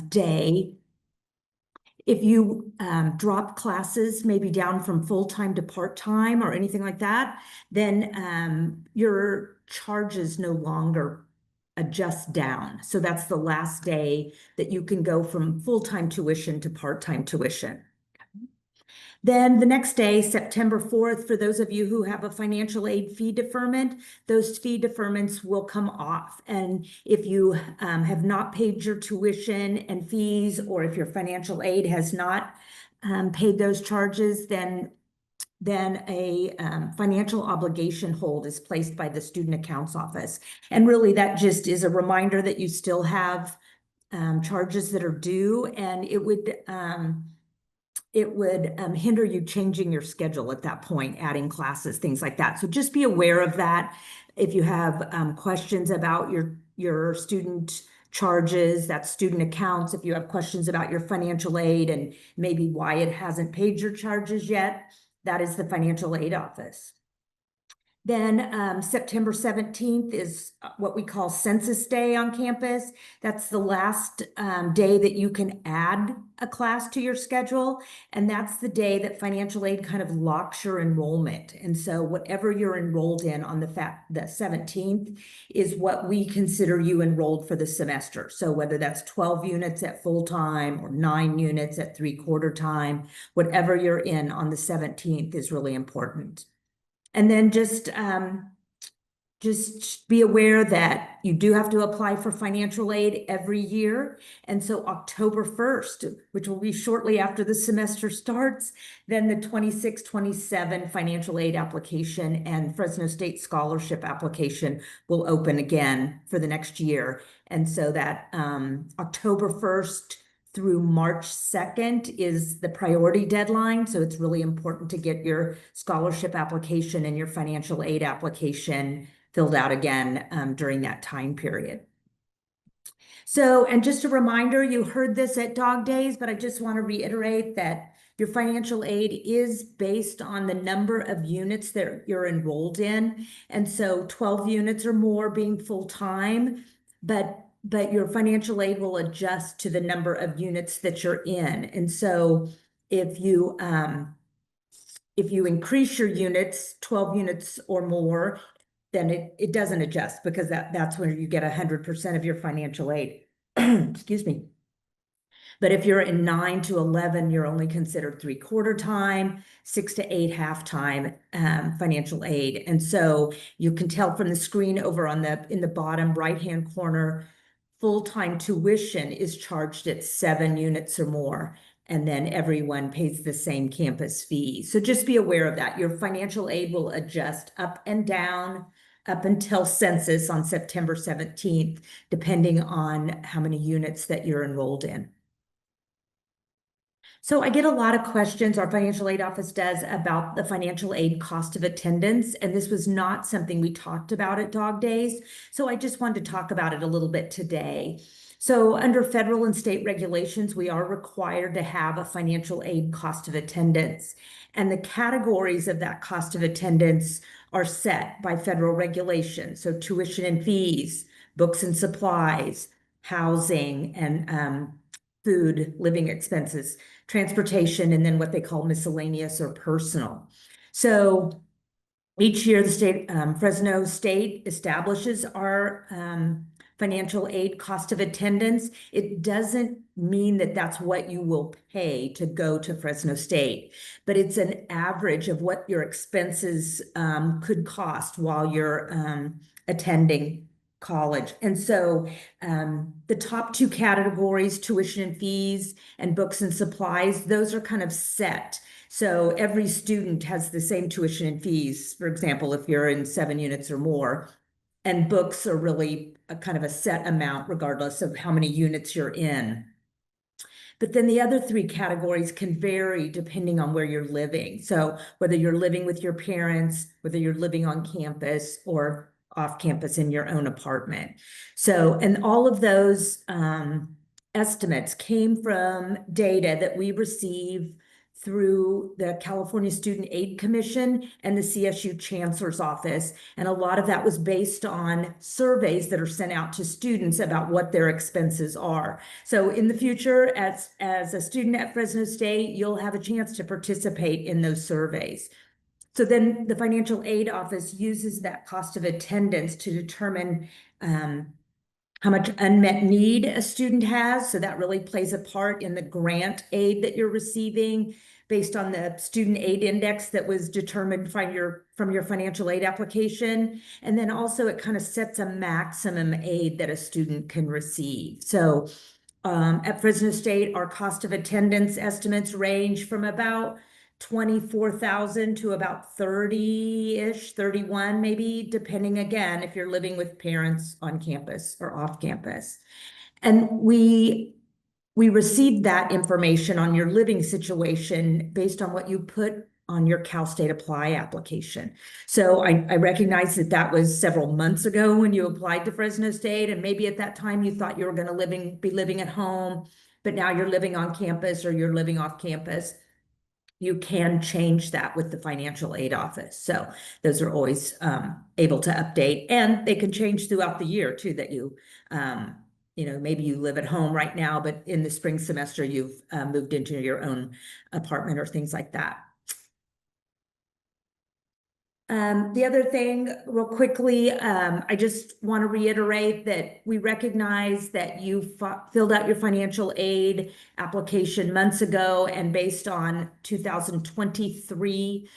S7: day, if you drop classes, maybe down from full-time to part-time or anything like that, then your charges no longer adjust down. So that's the last day that you can go from full-time tuition to part-time tuition. Then the next day, September 4th, for those of you who have a financial aid fee deferment, those fee deferments will come off. And if you have not paid your tuition and fees, or if your financial aid has not paid those charges, then a financial obligation hold is placed by the Student Accounts Office. And really that just is a reminder that you still have charges that are due, and it would hinder you changing your schedule at that point, adding classes, things like that. So just be aware of that. If you have questions about your student charges, that's student accounts. If you have questions about your financial aid and maybe why it hasn't paid your charges yet, that is the financial aid office. Then September 17th is what we call Census Day on campus. That's the last day that you can add a class to your schedule. And that's the day that financial aid kind of locks your enrollment. And so whatever you're enrolled in on the 17th is what we consider you enrolled for the semester. So whether that's 12 units at full time or 9 units at 3/4 time, whatever you're in on the 17th is really important. And then just be aware that you do have to apply for financial aid every year. And so October 1st, which will be shortly after the semester starts, then the 26-27 financial aid application and Fresno State scholarship application will open again for the next year. And so that October 1st through March 2nd is the priority deadline. So it's really important to get your scholarship application and your financial aid application filled out again during that time period. So, and just a reminder, you heard this at Dog Days, but I just want to reiterate that your financial aid is based on the number of units that you're enrolled in. And so 12 units or more being full-time, but your financial aid will adjust to the number of units that you're in. And so if you increase your units, 12 units or more, then it doesn't adjust, because that's where you get 100% of your financial aid. Excuse me. But if you're in 9 to 11, you're only considered 3/4 time, 6 to 8 half time financial aid. And so you can tell from the screen over in the bottom right-hand corner, full-time tuition is charged at 7 units or more, and then everyone pays the same campus fee. So just be aware of that. Your financial aid will adjust up and down up until census on September 17th, depending on how many units that you're enrolled in. So I get a lot of questions, our financial aid office does, about the financial aid cost of attendance. And this was not something we talked about at Dog Days. So I just wanted to talk about it a little bit today. So under federal and state regulations, we are required to have a financial aid cost of attendance. And the categories of that cost of attendance are set by federal regulations. So tuition and fees, books and supplies, housing, and food, living expenses, transportation, and then what they call miscellaneous or personal. So each year the state, Fresno State establishes our financial aid cost of attendance. It doesn't mean that that's what you will pay to go to Fresno State, but it's an average of what your expenses could cost while you're attending college. And so the top 2 categories, tuition and fees and books and supplies, those are kind of set. So every student has the same tuition and fees, for example, if you're in 7 units or more, and books are really a kind of a set amount regardless of how many units you're in. But then the other 3 categories can vary depending on where you're living. So whether you're living with your parents, whether you're living on campus or off campus in your own apartment. So, and all of those estimates came from data that we receive through the California Student Aid Commission and the CSU Chancellor's Office. And a lot of that was based on surveys that are sent out to students about what their expenses are. So in the future, as a student at Fresno State, you'll have a chance to participate in those surveys. So then the financial aid office uses that cost of attendance to determine how much unmet need a student has. So that really plays a part in the grant aid that you're receiving based on the student aid index that was determined from your financial aid application. And then also it kind of sets a maximum aid that a student can receive. So at Fresno State, our cost of attendance estimates range from about 24,000 to about 30-ish, 31 maybe, depending again if you're living with parents on campus or off campus. And we received that information on your living situation based on what you put on your Cal State Apply application. So I recognize that that was several months ago when you applied to Fresno State, and maybe at that time you thought you were going to be living at home, but now you're living on campus or you're living off campus. You can change that with the financial aid office. So those are always able to update, and they can change throughout the year too, that maybe you live at home right now, but in the spring semester, you've moved into your own apartment or things like that. The other thing, real quickly, I just want to reiterate that we recognize that you filled out your financial aid application months ago, and based on 2023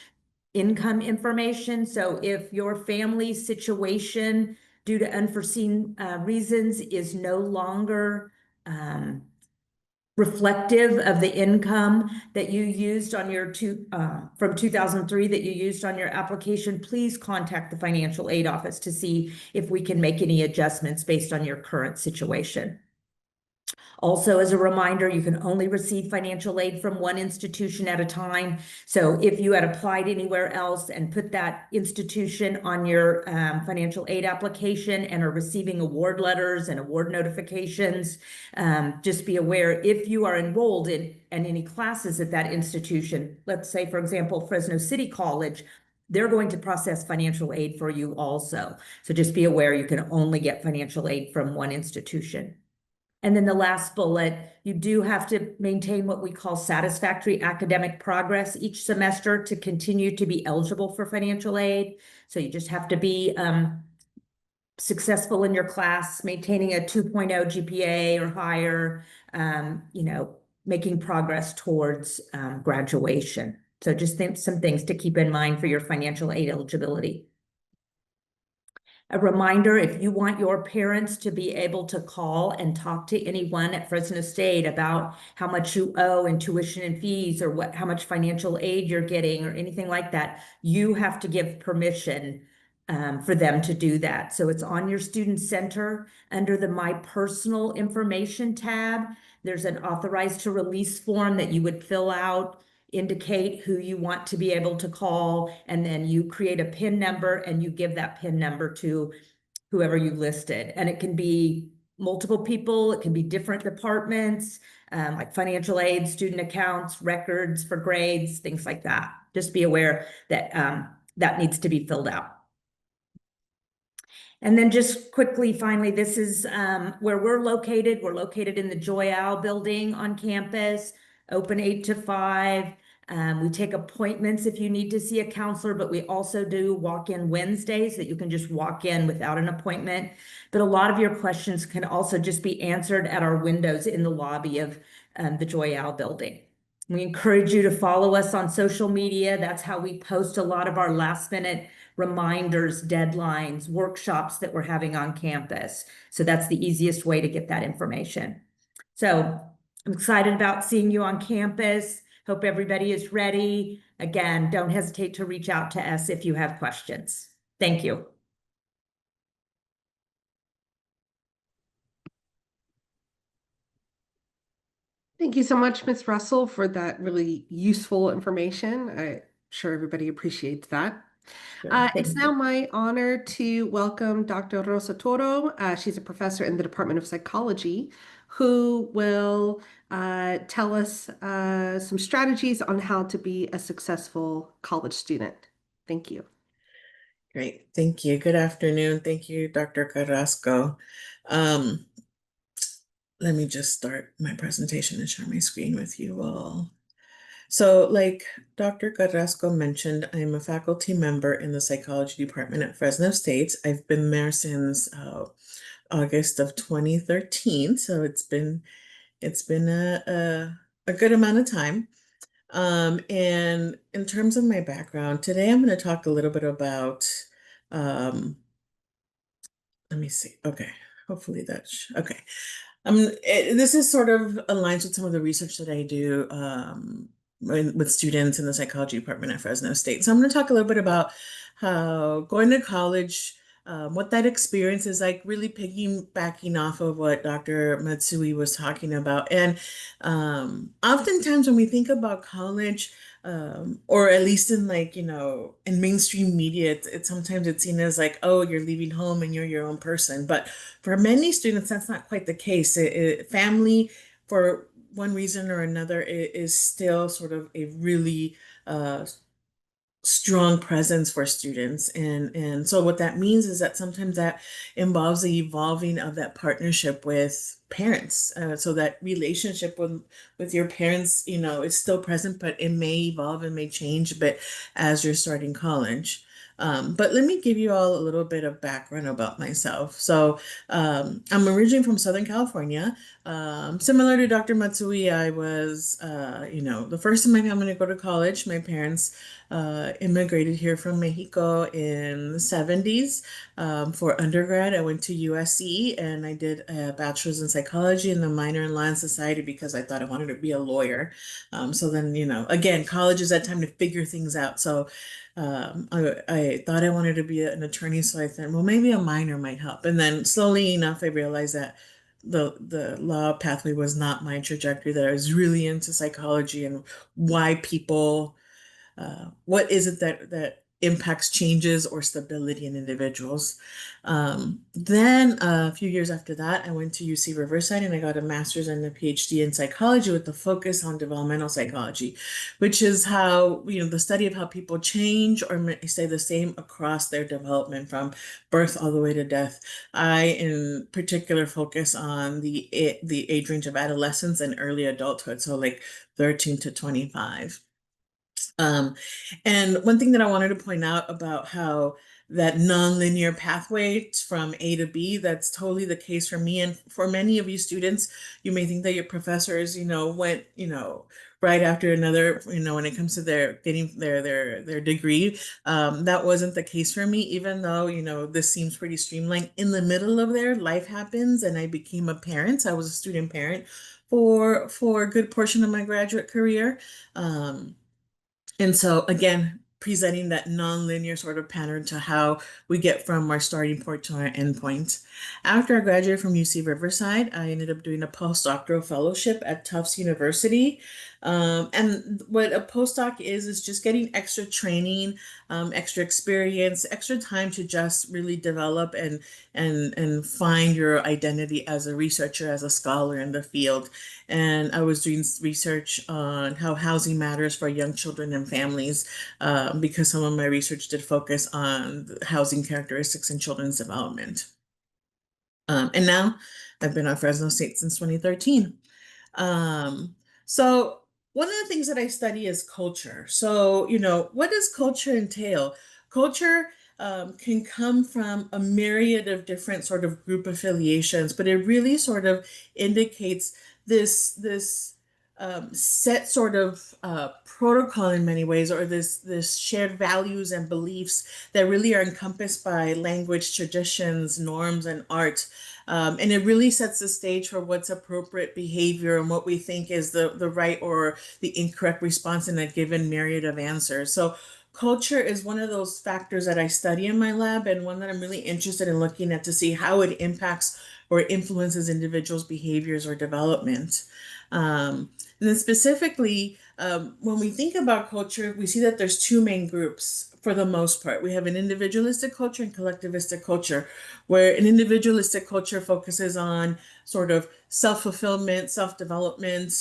S7: income information. So if your family situation due to unforeseen reasons is no longer reflective of the income that you used on your from 2003 that you used on your application, please contact the financial aid office to see if we can make any adjustments based on your current situation. Also, as a reminder, you can only receive financial aid from one institution at a time. So if you had applied anywhere else and put that institution on your financial aid application and are receiving award letters and award notifications, just be aware if you are enrolled in any classes at that institution, let's say, for example, Fresno City College, they're going to process financial aid for you also. So just be aware you can only get financial aid from one institution. And then the last bullet, you do have to maintain what we call satisfactory academic progress each semester to continue to be eligible for financial aid. So you just have to be successful in your class, maintaining a 2.0 GPA or higher, making progress towards graduation. So just some things to keep in mind for your financial aid eligibility. A reminder, if you want your parents to be able to call and talk to anyone at Fresno State about how much you owe in tuition and fees, or how much financial aid you're getting or anything like that, you have to give permission for them to do that. So it's on your student center under the My Personal Information tab. There's an authorized to release form that you would fill out, indicate who you want to be able to call, and then you create a PIN number and you give that PIN number to whoever you listed. And it can be multiple people, it can be different departments, like financial aid, student accounts, records for grades, things like that. Just be aware that that needs to be filled out. And then just quickly, finally, this is where we're located. We're located in the Joy Owl building on campus, open 8 to 5. We take appointments if you need to see a counselor, but we also do walk-in Wednesdays that you can just walk in without an appointment. But a lot of your questions can also just be answered at our windows in the lobby of the Joy Owl building. We encourage you to follow us on social media. That's how we post a lot of our last-minute reminders, deadlines, workshops that we're having on campus. So that's the easiest way to get that information. So I'm excited about seeing you on campus. Hope everybody is ready. Again, don't hesitate to reach out to us if you have questions. Thank you.
S2: Thank you so much, Ms. Russell, for that really useful information. I'm sure everybody appreciates that. It's now my honor to welcome Dr. Rosa Toro. She's a professor in the Department of Psychology, who will tell us some strategies on how to be a successful college student. Thank you.
S8: Great, thank you. Good afternoon. Thank you, Dr. Carrasco. Let me just start my presentation and share my screen with you all. So like Dr. Carrasco mentioned, I'm a faculty member in the psychology department at Fresno State. I've been there since August of 2013. So it's been a good amount of time. And in terms of my background, today I'm going to talk a little bit about, let me see. Okay. Hopefully that's okay. This is sort of aligns with some of the research that I do with students in the psychology department at Fresno State. So I'm going to talk a little bit about how going to college, what that experience is like, really piggybacking off of what Dr. Matsui was talking about. And oftentimes when we think about college, or at least in like, in mainstream media, sometimes it's seen as like, oh, you're leaving home and you're your own person. But for many students, that's not quite the case. Family, for one reason or another, is still sort of a really strong presence for students. And so what that means is that sometimes that involves the evolving of that partnership with parents. So that relationship with your parents, is still present, but it may evolve and may change a bit as you're starting college. But let me give you all a little bit of background about myself. So I'm originally from Southern California. Similar to Dr. Matsui, I was, the first in my family to go to college. My parents immigrated here from Mexico in the 70s for undergrad. I went to USC and I did a bachelor's in psychology and a minor in law and society because I thought I wanted to be a lawyer. So then, again, college is that time to figure things out. So I thought I wanted to be an attorney, so I thought, well, maybe a minor might help. And then slowly enough, I realized that the law pathway was not my trajectory, that I was really into psychology and why people, what is it that impacts changes or stability in individuals. Then a few years after that, I went to UC Riverside and I got a master's and a PhD in psychology with the focus on developmental psychology, which is how, the study of how people change or stay the same across their development from birth all the way to death. I, in particular, focus on the age range of adolescence and early adulthood, so like 13 to 25. And one thing that I wanted to point out about how that nonlinear pathway from A to B, that's totally the case for me. And for many of you students, you may think that your professors, went, right after another, when it comes to their getting their degree. That wasn't the case for me, even though, this seems pretty streamlined. In the middle of there, life happens and I became a parent. I was a student parent for a good portion of my graduate career. And so again, presenting that nonlinear sort of pattern to how we get from our starting point to our end point. After I graduated from UC Riverside, I ended up doing a postdoctoral fellowship at Tufts University. And what a postdoc is just getting extra training, extra experience, extra time to just really develop and find your identity as a researcher, as a scholar in the field. And I was doing research on how housing matters for young children and families, because some of my research did focus on housing characteristics in children's development. And now I've been at Fresno State since 2013. So one of the things that I study is culture. So, what does culture entail? Culture can come from a myriad of different sort of group affiliations, but it really sort of indicates this set sort of protocol in many ways, or this shared values and beliefs that really are encompassed by language, traditions, norms, and art. And it really sets the stage for what's appropriate behavior and what we think is the right or the incorrect response in a given myriad of answers. So culture is one of those factors that I study in my lab, and one that I'm really interested in looking at to see how it impacts or influences individuals' behaviors or development. And then specifically, when we think about culture, we see that there's two main groups for the most part. We have an individualistic culture and collectivistic culture, where an individualistic culture focuses on sort of self-fulfillment, self-development,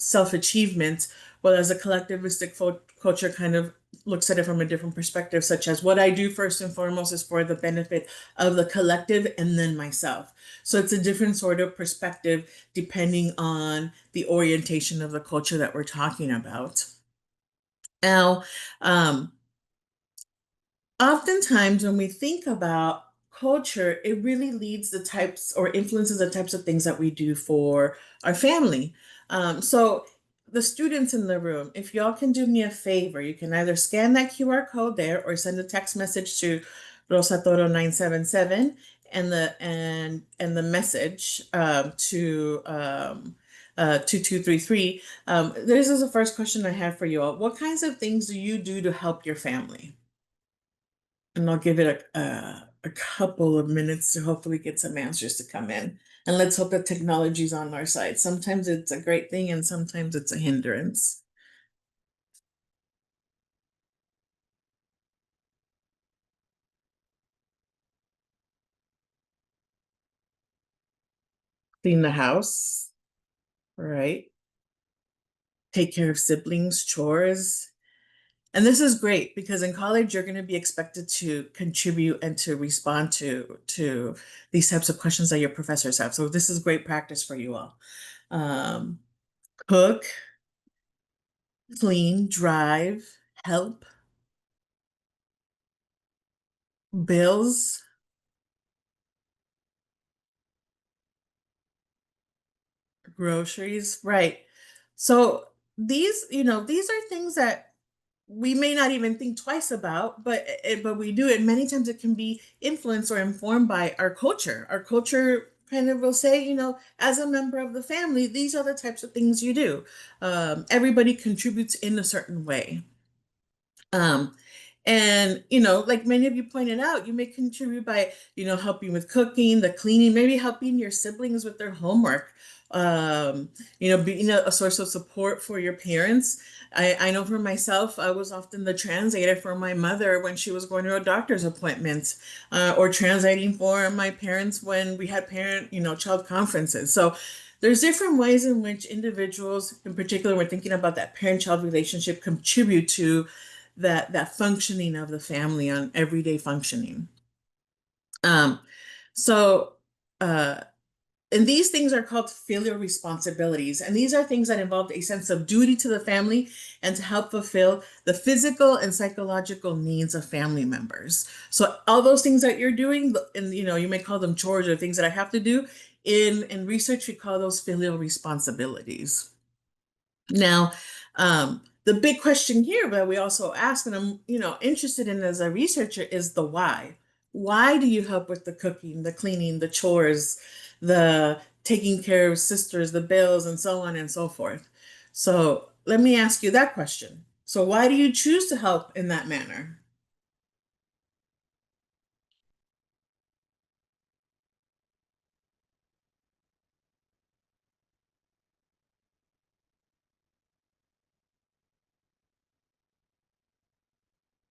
S8: self-achievement, whereas a collectivistic culture kind of looks at it from a different perspective, such as what I do first and foremost is for the benefit of the collective and then myself. So it's a different sort of perspective depending on the orientation of the culture that we're talking about. Now, oftentimes when we think about culture, it really leads the types or influences the types of things that we do for our family. So the students in the room, if y'all can do me a favor, you can either scan that QR code there or send a text message to Rosa Toro 977 and the message to 2233. This is the first question I have for you all. What kinds of things do you do to help your family? And I'll give it a couple of minutes to hopefully get some answers to come in. And let's hope that technology's on our side. Sometimes it's a great thing and sometimes it's a hindrance. Clean the house, right? Take care of siblings, chores. And this is great because in college, you're going to be expected to contribute and to respond to these types of questions that your professors have. So this is great practice for you all. Cook, clean, drive, help, bills, groceries, right? So these are things that we may not even think twice about, but we do it. Many times it can be influenced or informed by our culture. Our culture kind of will say, as a member of the family, these are the types of things you do. Everybody contributes in a certain way. Um, and like many of you pointed out, you may contribute by, helping with cooking, the cleaning, maybe helping your siblings with their homework, being a source of support for your parents. I know for myself, I was often the translator for my mother when she was going to a doctor's appointment, or translating for my parents when we had child conferences. So there's different ways in which individuals, in particular, we're thinking about that parent-child relationship, contribute to that functioning of the family on everyday functioning. So and these things are called filial responsibilities. And these are things that involve a sense of duty to the family and to help fulfill the physical and psychological needs of family members. So all those things that you're doing, and you may call them chores or things that I have to do, in research, we call those filial responsibilities. Now, the big question here that we also ask, and I'm interested in as a researcher, is the why. Why do you help with the cooking, the cleaning, the chores, the taking care of sisters, the bills, and so on and so forth? So let me ask you that question. So why do you choose to help in that manner?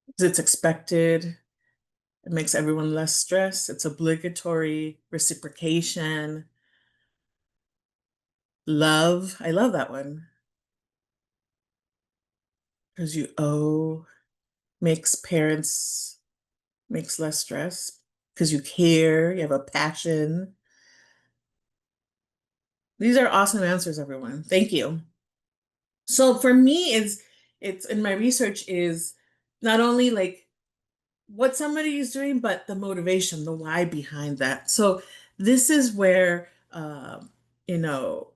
S8: Because it's expected, it makes everyone less stressed, it's obligatory, reciprocation, love. I love that one. Because you owe, makes less stress, because you care, you have a passion. These are awesome answers, everyone. Thank you. So for me, it's in my research is not only like what somebody is doing, but the motivation, the why behind that. So this is where you know,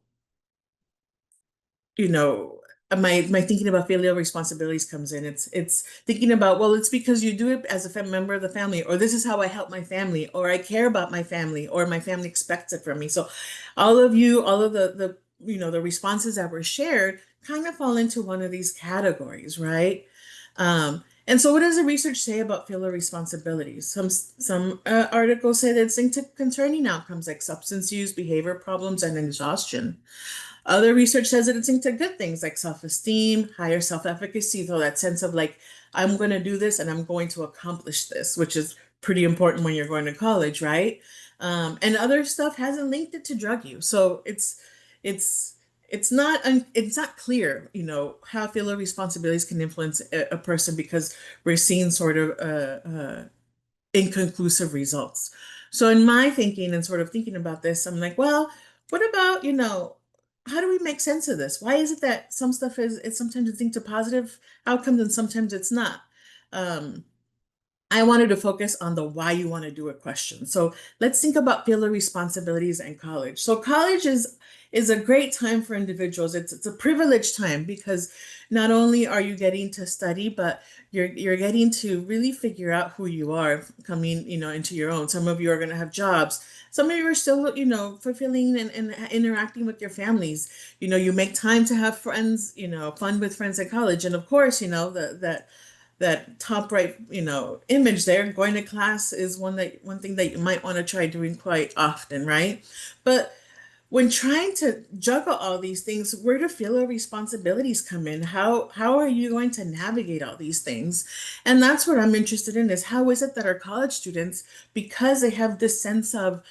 S8: you know my thinking about filial responsibilities comes in. It's thinking about, well, it's because you do it as a member of the family, or this is how I help my family, or I care about my family, or my family expects it from me. So all of the the responses that were shared kind of fall into one of these categories, right? And so what does the research say about filial responsibilities? Some articles say that it's linked to concerning outcomes like substance use, behavior problems, and exhaustion. Other research says that it's linked to good things like self-esteem, higher self-efficacy, so that sense of like, I'm going to do this and I'm going to accomplish this, which is pretty important when you're going to college, right? And other stuff hasn't linked it to drug use. So it's not clear, how filial responsibilities can influence a person, because we're seeing sort of inconclusive results. So in my thinking and sort of thinking about this, I'm like, well, what about, how do we make sense of this? Why is it that some stuff it's sometimes it's linked to positive outcomes and sometimes it's not? I wanted to focus on the why you want to do a question. So let's think about filial responsibilities and college. So college is a great time for individuals. It's a privileged time because not only are you getting to study, but you're getting to really figure out who you are coming, into your own. Some of you are going to have jobs. Some of you are still, fulfilling and interacting with your families. You make time to have friends, fun with friends at college. And of course, that top right, image there, going to class is one thing that you might want to try doing quite often, right? But when trying to juggle all these things, where do filial responsibilities come in? How are you going to navigate all these things? And that's what I'm interested in, is how is it that our college students, because they have this sense of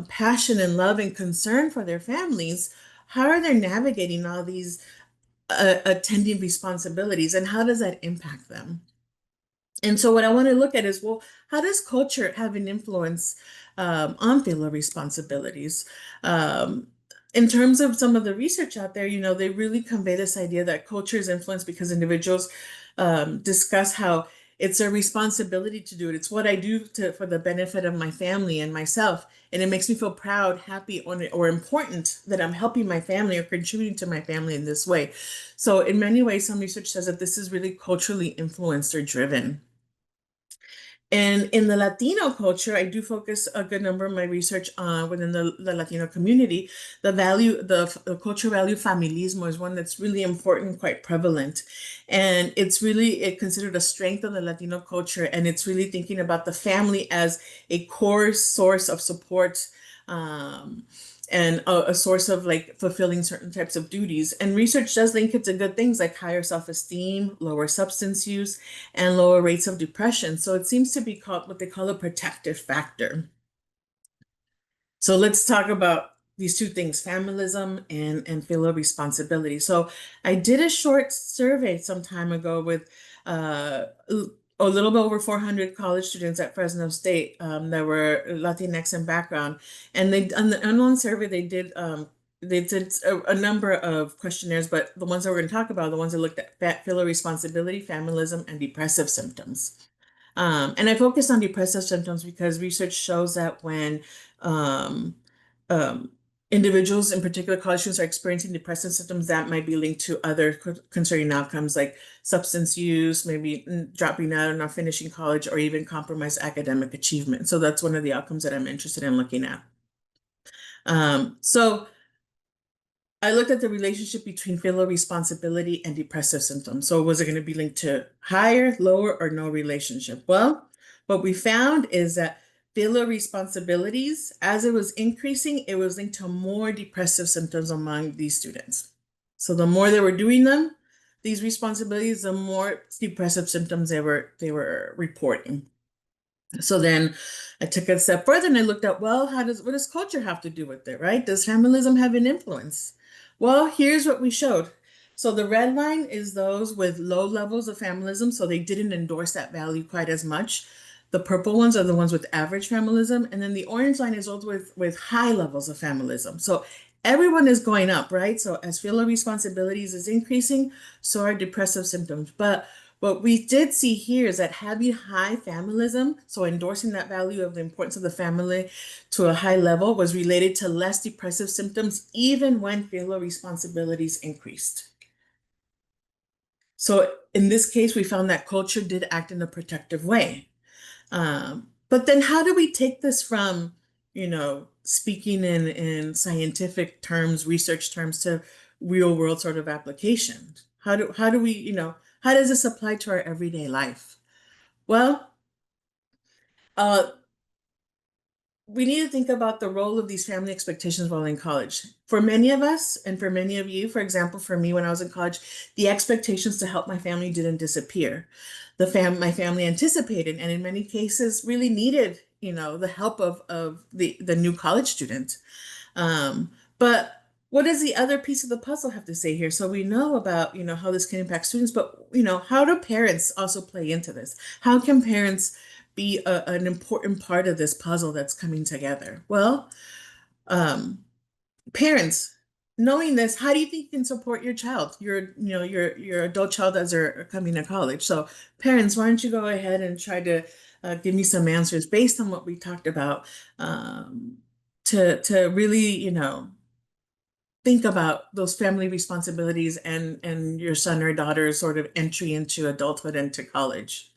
S8: passion and love and concern for their families, how are they navigating all these attending responsibilities, and how does that impact them? And so what I want to look at is, well, how does culture have an influence on filial responsibilities? In terms of some of the research out there, they really convey this idea that culture is influenced because individuals discuss how it's a responsibility to do it. It's what I do for the benefit of my family and myself. And it makes me feel proud, happy, or important that I'm helping my family or contributing to my family in this way. So in many ways, some research says that this is really culturally influenced or driven. And in the Latino culture, I do focus a good number of my research within the Latino community. The cultural value familismo is one that's really important, quite prevalent. And it's considered a strength of the Latino culture. And it's really thinking about the family as a core source of support, and a source of like fulfilling certain types of duties. And research does link it to good things like higher self-esteem, lower substance use, and lower rates of depression. So it seems to be called what they call a protective factor. So let's talk about these two things, familism and filial responsibility. So I did a short survey some time ago with a little bit over 400 college students at Fresno State that were Latinx in background. And on the online survey, they did a number of questionnaires, but the ones that we're going to talk about are the ones that looked at filial responsibility, familism, and depressive symptoms. And I focused on depressive symptoms because research shows that when individuals, in particular college students, are experiencing depressive symptoms, that might be linked to other concerning outcomes like substance use, maybe dropping out and not finishing college, or even compromised academic achievement. So that's one of the outcomes that I'm interested in looking at. So I looked at the relationship between filial responsibility and depressive symptoms. So was it going to be linked to higher, lower, or no relationship? Well, what we found is that filial responsibilities, as it was increasing, it was linked to more depressive symptoms among these students. So the more they were doing them, these responsibilities, the more depressive symptoms they were reporting. So then I took it a step further and I looked at, well, what does culture have to do with it, right? Does familism have an influence? Well, here's what we showed. So the red line is those with low levels of familism, so they didn't endorse that value quite as much. The purple ones are the ones with average familism, and then the orange line is those with high levels of familism. So everyone is going up, right? So as filial responsibilities is increasing, so are depressive symptoms. But what we did see here is that having high familism, so endorsing that value of the importance of the family to a high level, was related to less depressive symptoms, even when filial responsibilities increased. So in this case, we found that culture did act in a protective way. But then how do we take this from, speaking in scientific terms, research terms, to real world sort of application? How do we, how does this apply to our everyday life? Well, we need to think about the role of these family expectations while in college. For many of us, and for many of you, for example, for me when I was in college, the expectations to help my family didn't disappear. My family anticipated, and in many cases really needed, the help of the new college student. But what does the other piece of the puzzle have to say here? So we know about, how this can impact students, but, how do parents also play into this? How can parents be an important part of this puzzle that's coming together? Well, parents, knowing this, how do you think you can support your child, your adult child as they're coming to college? So parents, why don't you go ahead and try to give me some answers based on what we talked about, to really, you know, think about those family responsibilities and your son or daughter's sort of entry into adulthood and to college.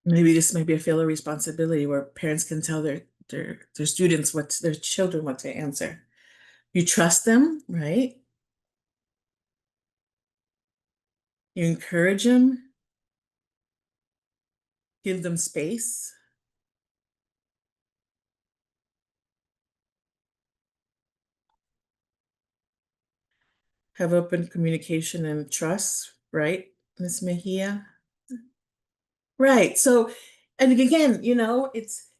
S8: Maybe this might be a feel of responsibility where parents can tell their students their children what to answer. You trust them, right? You encourage them, give them space. Have open communication and trust, right, Ms. Mejia? Right. So, and again, you know, it's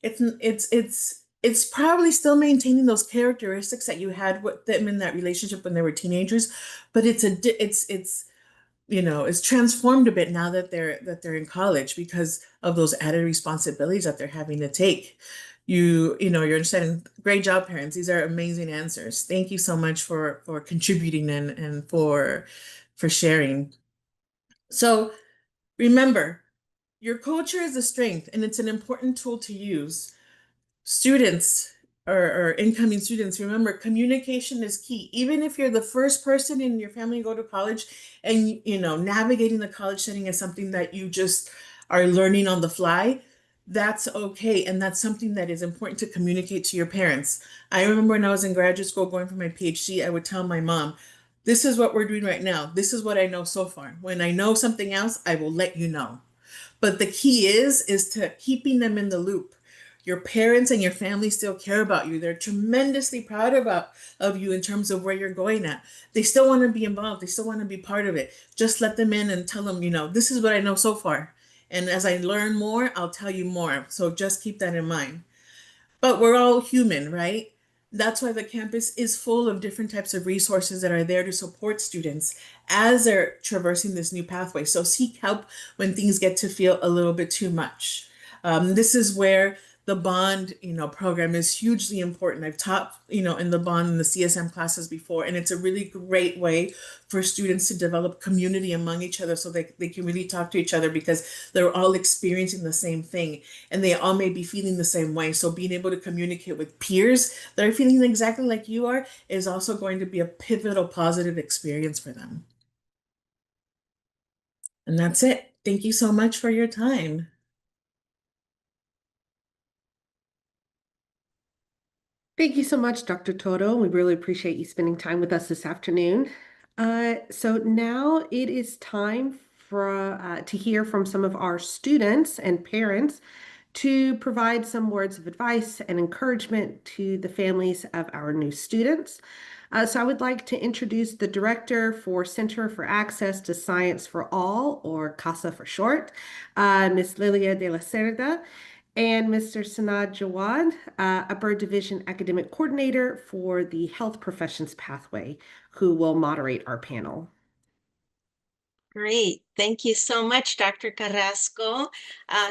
S8: probably still maintaining those characteristics that you had with them in that relationship when they were teenagers, but it's you know, it's transformed a bit now that they're in college because of those added responsibilities that they're having to take. You know, you're understanding. Great job, parents. These are amazing answers. Thank you so much for contributing and for sharing. So remember, your culture is a strength and it's an important tool to use. Students or incoming students, remember communication is key. Even if you're the first person in your family to go to college and you know navigating the college setting is something that you just are learning on the fly, that's okay. And that's something that is important to communicate to your parents. I remember when I was in graduate school going for my PhD, I would tell my mom, this is what we're doing right now. This is what I know so far. When I know something else, I will let you know. But the key is to keeping them in the loop. Your parents and your family still care about you. They're tremendously proud of you in terms of where you're going at. They still want to be involved. They still want to be part of it. Just let them in and tell them, you know, this is what I know so far. And as I learn more, I'll tell you more. So just keep that in mind. But we're all human, right? That's why the campus is full of different types of resources that are there to support students as they're traversing this new pathway. So seek help when things get to feel a little bit too much. This is where the bond, you know, program is hugely important. I've taught, you know, in the bond and the CSM classes before, and it's a really great way for students to develop community among each other so they can really talk to each other because they're all experiencing the same thing and they all may be feeling the same way. So being able to communicate with peers that are feeling exactly like you are is also going to be a pivotal positive experience for them. And that's it. Thank you so much for your time.
S2: Thank you so much, Dr. Toto. We really appreciate you spending time with us this afternoon. So now it is time to hear from some of our students and parents to provide some words of advice and encouragement to the families of our new students. So I would like to introduce the director for Center for Access to Science for All, or CASA for short, Ms. Lilia de la Cerda, and Mr. Sanad Jawad, Upper Division Academic Coordinator for the Health Professions Pathway, who will moderate our panel.
S9: Great. Thank you so much, Dr. Carrasco.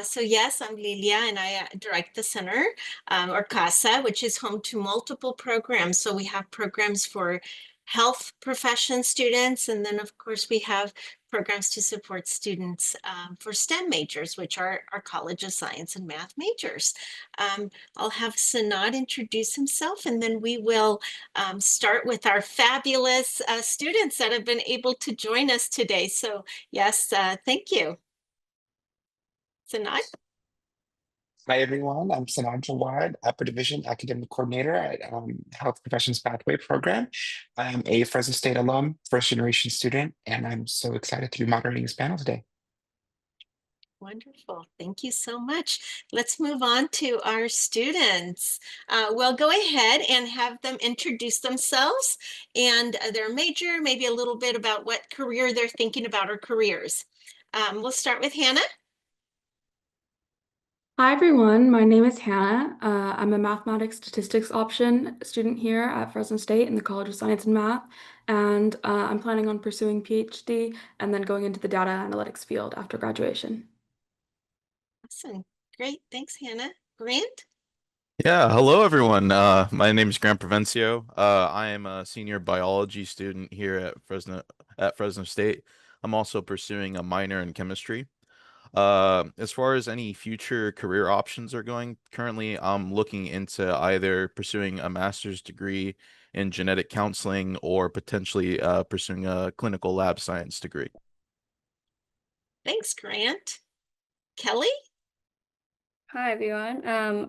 S9: So yes, I'm Lilia and I direct the center, or CASA, which is home to multiple programs. So we have programs for health profession students, and then of course we have programs to support students for STEM majors, which are our College of Science and Math majors. I'll have Sanad introduce himself, and then we will start with our fabulous students that have been able to join us today. So yes, thank you. Sanad?
S10: Hi, everyone. I'm Sanad Jawad, Upper Division Academic Coordinator at Health Professions Pathway Program. I'm a Fresno State alum, first generation student, and I'm so excited to be moderating this panel today.
S9: Wonderful. Thank you so much. Let's move on to our students. We'll go ahead and have them introduce themselves and their major, maybe a little bit about what career they're thinking about or careers. We'll start with Hannah.
S11: Hi everyone, my name is Hannah. I'm a mathematics statistics option student here at Fresno State in the College of Science and Math, and I'm planning on pursuing PhD and then going into the data analytics field after graduation.
S9: Awesome. Great. Thanks, Hannah. Grant?
S12: Yeah, hello everyone. My name is Grant Provencio. I am a senior biology student here at Fresno State. I'm also pursuing a minor in chemistry. As far as any future career options are going, currently I'm looking into either pursuing a master's degree in genetic counseling or potentially pursuing a clinical lab science degree.
S9: Thanks, Grant. Kelly?
S13: Hi everyone.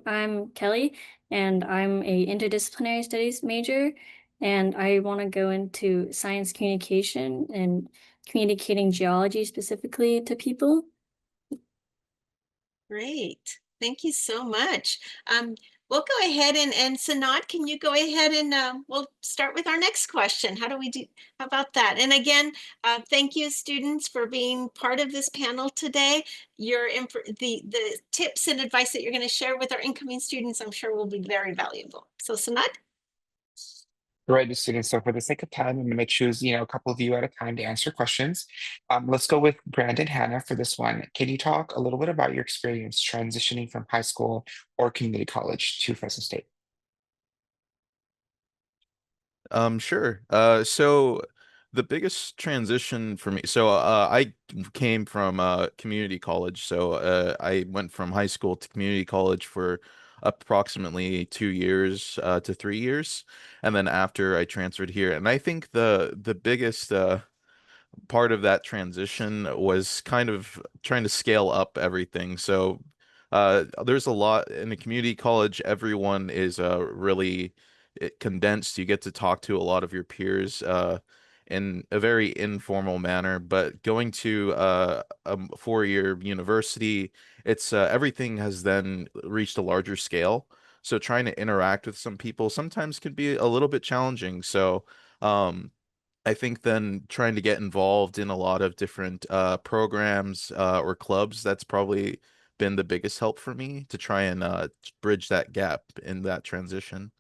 S13: I'm Kelly, and I'm a interdisciplinary studies major, and I want to go into science communication and communicating geology specifically to people.
S9: Great. Thank you so much. We'll go ahead and Sanat, can you go ahead and we'll start with our next question. How about that? And again, thank you students for being part of this panel today. The tips and advice that you're going to share with our incoming students, I'm sure will be very valuable. So Sanat?
S10: Right, students. So for the sake of time, I'm going to choose, a couple of you at a time to answer questions. Let's go with Brandon Hannah for this one. Can you talk a little bit about your experience transitioning from high school or community college to Fresno State?
S12: Sure. So the biggest transition for me, I came from community college. So I went from high school to community college for approximately 2 years to 3 years, and then after I transferred here. And I think the biggest part of that transition was kind of trying to scale up everything. So there's a lot in a community college. Everyone is really condensed. You get to talk to a lot of your peers in a very informal manner. But going to a 4-year university, it's everything has then reached a larger scale. So trying to interact with some people sometimes can be a little bit challenging. So I think then trying to get involved in a lot of different programs or clubs, that's probably been the biggest help for me to try and bridge that gap in that transition.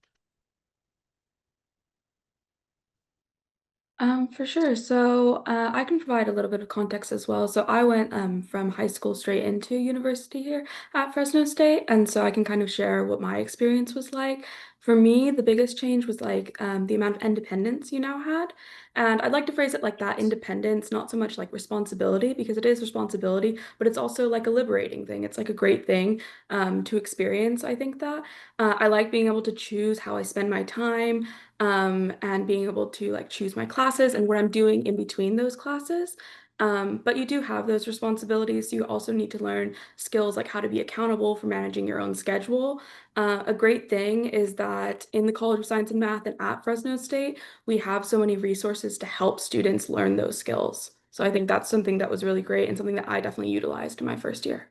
S11: For sure. So I can provide a little bit of context as well. So I went from high school straight into university here at Fresno State, and so I can kind of share what my experience was like. For me, the biggest change was like the amount of independence you now had. And I'd like to phrase it like that, independence, not so much like responsibility, because it is responsibility, but it's also like a liberating thing. It's like a great thing to experience, I think that. I like being able to choose how I spend my time and being able to like choose my classes and what I'm doing in between those classes. But you do have those responsibilities. So you also need to learn skills like how to be accountable for managing your own schedule. A great thing is that in the College of Science and Math and at Fresno State, we have so many resources to help students learn those skills. So I think that's something that was really great and something that I definitely utilized in my first year.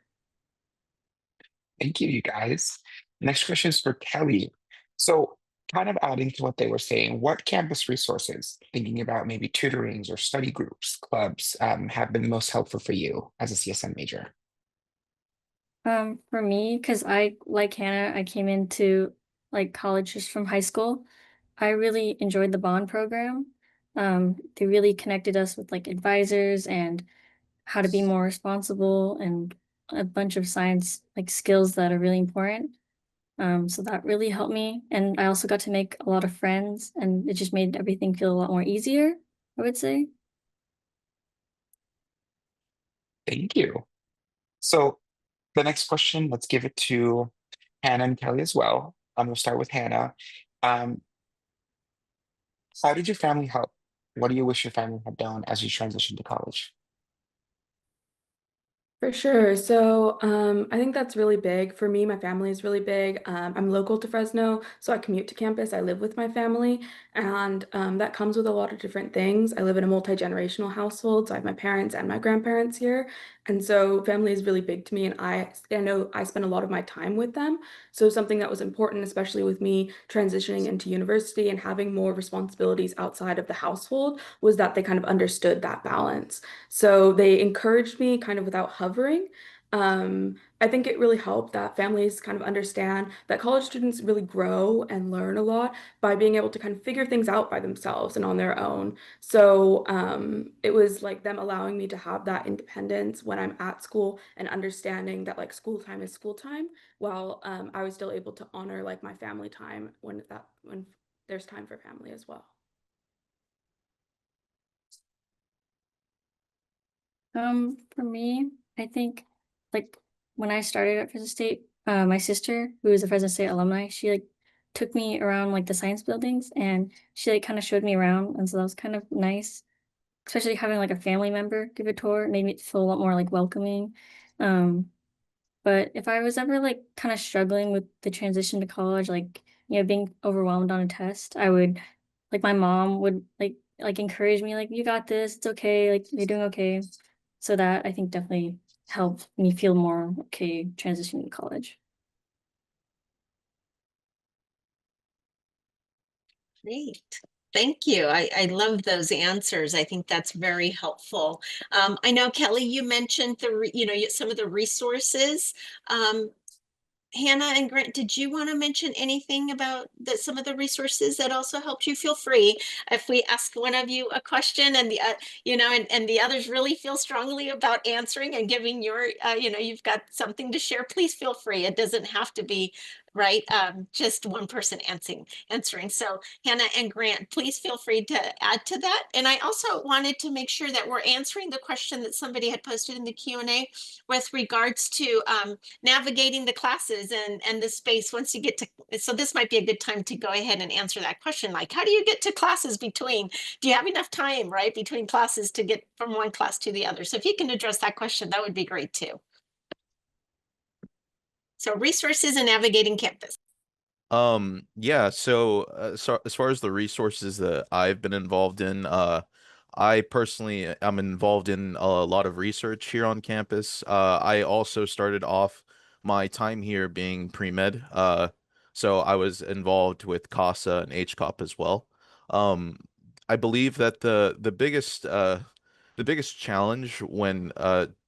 S10: Thank you, you guys. Next question is for Kelly. So, kind of adding to what they were saying, what campus resources, thinking about maybe tutorings or study groups, clubs, have been most helpful for you as a CSM major?
S13: For me, because I, like Hannah, I came into like college just from high school. I really enjoyed the bond program. They really connected us with like advisors and how to be more responsible and a bunch of science like skills that are really important. So that really helped me. And I also got to make a lot of friends, and it just made everything feel a lot more easier, I would say.
S10: Thank you. So, the next question, let's give it to Hannah and Kelly as well. I'm going to start with Hannah. Um, how did your family help? What do you wish your family had done as you transitioned to college?
S11: For sure. So, I think that's really big. For me, my family is really big. I'm local to Fresno, so I commute to campus. I live with my family, and that comes with a lot of different things. I live in a multi-generational household, so I have my parents and my grandparents here, and so family is really big to me. And I know I spend a lot of my time with them. So something that was important, especially with me transitioning into university and having more responsibilities outside of the household, was that they kind of understood that balance. So they encouraged me kind of without hovering. I think it really helped that families kind of understand that college students really grow and learn a lot by being able to kind of figure things out by themselves and on their own. So it was like them allowing me to have that independence when I'm at school and understanding that like school time is school time, while I was still able to honor like my family time when there's time for family as well.
S13: For me, I think like when I started at Fresno State, my sister, who is a Fresno State alumni, she like took me around like the science buildings and she like kind of showed me around. And so that was kind of nice, especially having like a family member give a tour made me feel a lot more like welcoming. Um, but if I was ever like kind of struggling with the transition to college, like, being overwhelmed on a test, I would like my mom would like encourage me, like, you got this, it's okay, like you're doing okay. So that I think definitely helped me feel more okay transitioning to college.
S9: Great. Thank you. I love those answers. I think that's very helpful. I know, Kelly, you mentioned some of the resources. Hannah and Grant, did you want to mention anything about some of the resources that also helped you? Feel free. If we ask one of you a question and and the others really feel strongly about answering and giving you've got something to share, please feel free. It doesn't have to be right. Just one person answering. So Hannah and Grant, please feel free to add to that. And I also wanted to make sure that we're answering the question that somebody had posted in the Q&A with regards to navigating the classes and the space once you get to, so this might be a good time to go ahead and answer that question. Like, how do you get to classes do you have enough time, right, between classes to get from one class to the other? So if you can address that question, that would be great too. So resources and navigating campus.
S12: Yeah, so as far as the resources that I've been involved in, I personally am involved in a lot of research here on campus. I also started off my time here being pre-med. So I was involved with CASA and HCOP as well. Um, I believe that the biggest challenge when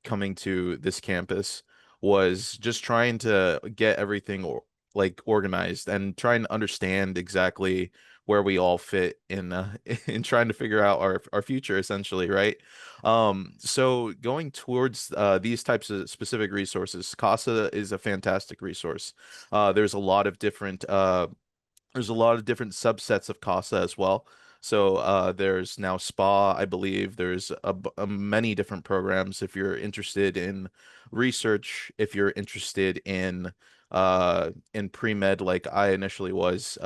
S12: coming to this campus was just trying to get everything like organized and trying to understand exactly where we all fit in in trying to figure out our future essentially, right? So going towards these types of specific resources, CASA is a fantastic resource. There's a lot of different subsets of CASA as well. So there's now SPA, I believe. There's many different programs if you're interested in research, if you're interested in pre-med like I initially was.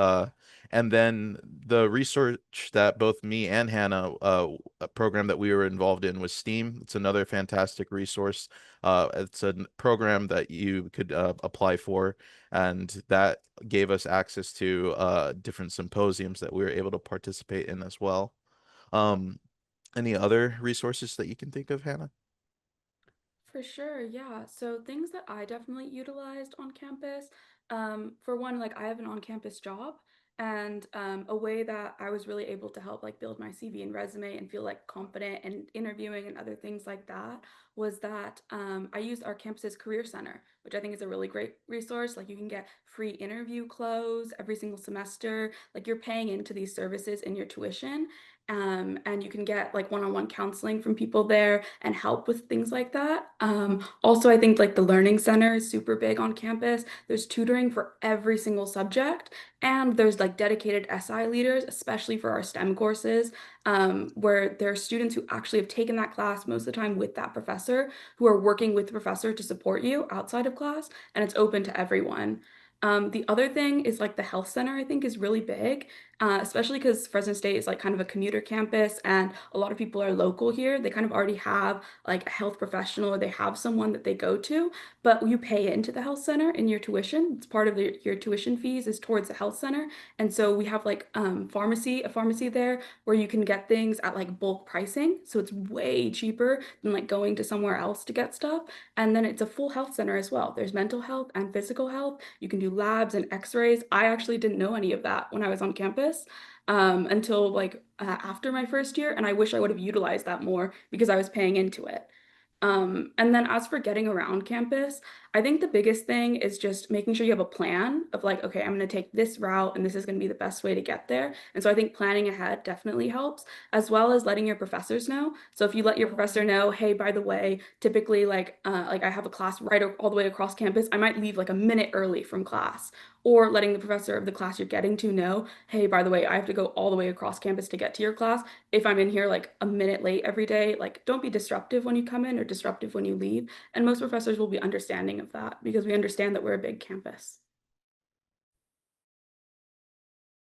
S12: And then the research that both me and Hannah, a program that we were involved in was STEAM. It's another fantastic resource. It's a program that you could apply for, and that gave us access to different symposiums that we were able to participate in as well. Um, any other resources that you can think of, Hannah?
S11: For sure, yeah. So things that I definitely utilized on campus, for one, like I have an on-campus job, and a way that I was really able to help like build my CV and resume and feel like confident and interviewing and other things like that was that I used our campus's career center, which I think is a really great resource. Like you can get free interview clothes every single semester. Like you're paying into these services in your tuition, and you can get like one-on-one counseling from people there and help with things like that. Also, I think like the Learning Center is super big on campus. There's tutoring for every single subject, and there's like dedicated SI leaders, especially for our STEM courses, where there are students who actually have taken that class most of the time with that professor, who are working with the professor to support you outside of class, and it's open to everyone. The other thing is like the health center, I think, is really big, especially because Fresno State is like kind of a commuter campus and a lot of people are local here. They kind of already have like a health professional or they have someone that they go to, but you pay into the health center in your tuition. It's part of your tuition fees is towards the health center. And so we have like a pharmacy there where you can get things at like bulk pricing. So it's way cheaper than like going to somewhere else to get stuff. And then it's a full health center as well. There's mental health and physical health. You can do labs and x-rays. I actually didn't know any of that when I was on campus until like after my first year, and I wish I would have utilized that more because I was paying into it. And then as for getting around campus, I think the biggest thing is just making sure you have a plan of like, okay, I'm going to take this route and this is going to be the best way to get there. And so I think planning ahead definitely helps, as well as letting your professors know. So if you let your professor know, hey, by the way, typically like I have a class right all the way across campus, I might leave like a minute early from class, or letting the professor of the class you're getting to know, hey, by the way, I have to go all the way across campus to get to your class. If I'm in here like a minute late every day, like don't be disruptive when you come in or disruptive when you leave. And most professors will be understanding of that because we understand that we're a big campus.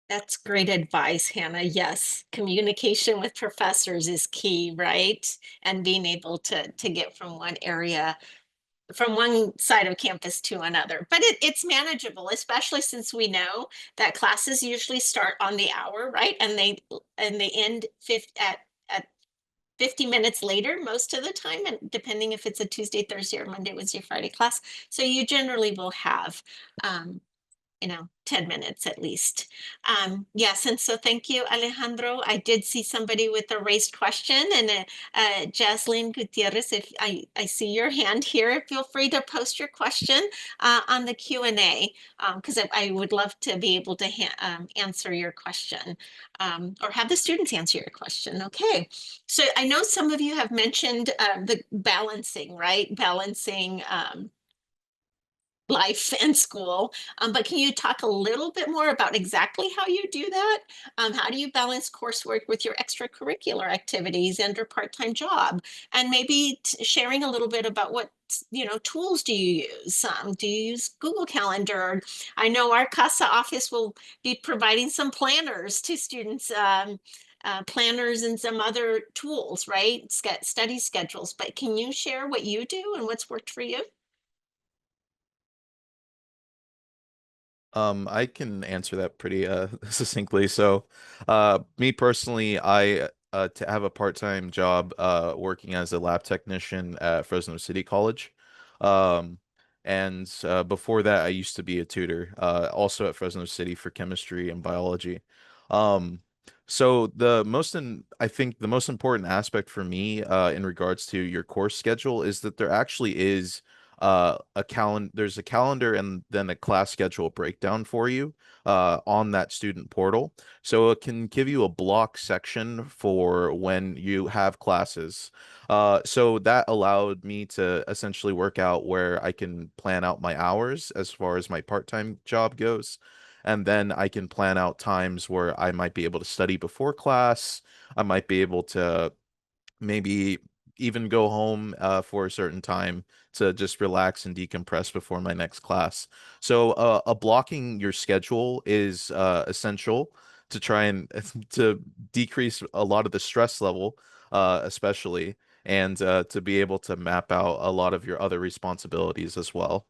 S9: That's great advice, Hannah. Yes, communication with professors is key, right? And being able to get from one area, from one side of campus to another. But it's manageable, especially since we know that classes usually start on the hour, right? And they end at 50 minutes later most of the time, and depending if it's a Tuesday, Thursday, or Monday, Wednesday, Friday class. So you generally will have 10 minutes at least. Yes, and so thank you, Alejandro. I did see somebody with a raised question, and Jaslyn Gutierrez, if I see your hand here, feel free to post your question on the Q&A, because I would love to be able to answer your question, or have the students answer your question. Okay, so I know some of you have mentioned the balancing, right? Balancing life and school. But can you talk a little bit more about exactly how you do that? How do you balance coursework with your extracurricular activities and your part-time job? And maybe sharing a little bit about what tools do you use? Do you use Google Calendar? I know our CASA office will be providing some planners to students, planners and some other tools, right? Study schedules. But can you share what you do and what's worked for you?
S12: I can answer that pretty succinctly. So, me personally, I to have a part-time job working as a lab technician at Fresno City College. Um, and before that, I used to be a tutor also at Fresno City for chemistry and biology. Um, so I think the most important aspect for me in regards to your course schedule is that there actually is there's a calendar and then a class schedule breakdown for you on that student portal, so it can give you a block section for when you have classes. So that allowed me to essentially work out where I can plan out my hours as far as my part-time job goes, and then I can plan out times where I might be able to study before class. I might be able to maybe even go home for a certain time to just relax and decompress before my next class. So a blocking your schedule is essential to try and to decrease a lot of the stress level, especially, and to be able to map out a lot of your other responsibilities as well.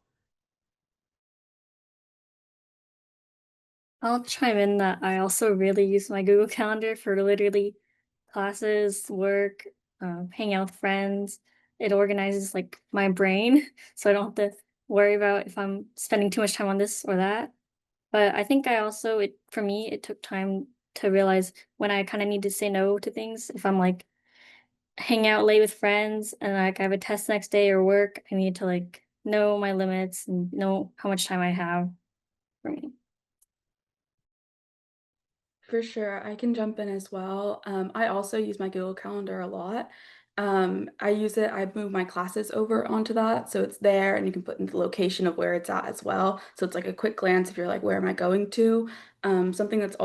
S13: I'll chime in that I also really use my Google Calendar for literally classes, work, hang out with friends. It organizes like my brain, so I don't have to worry about if I'm spending too much time on this or that. But I think I also for me it took time to realize when I kind of need to say no to things. If I'm like hang out late with friends and like I have a test next day or work, I need to like know my limits and know how much time I have for me.
S11: For sure, I can jump in as well. I also use my Google Calendar a lot. I use it, I move my classes over onto that, so it's there and you can put in the location of where it's at as well. So it's like a quick glance if you're like, where am I going to? Something that's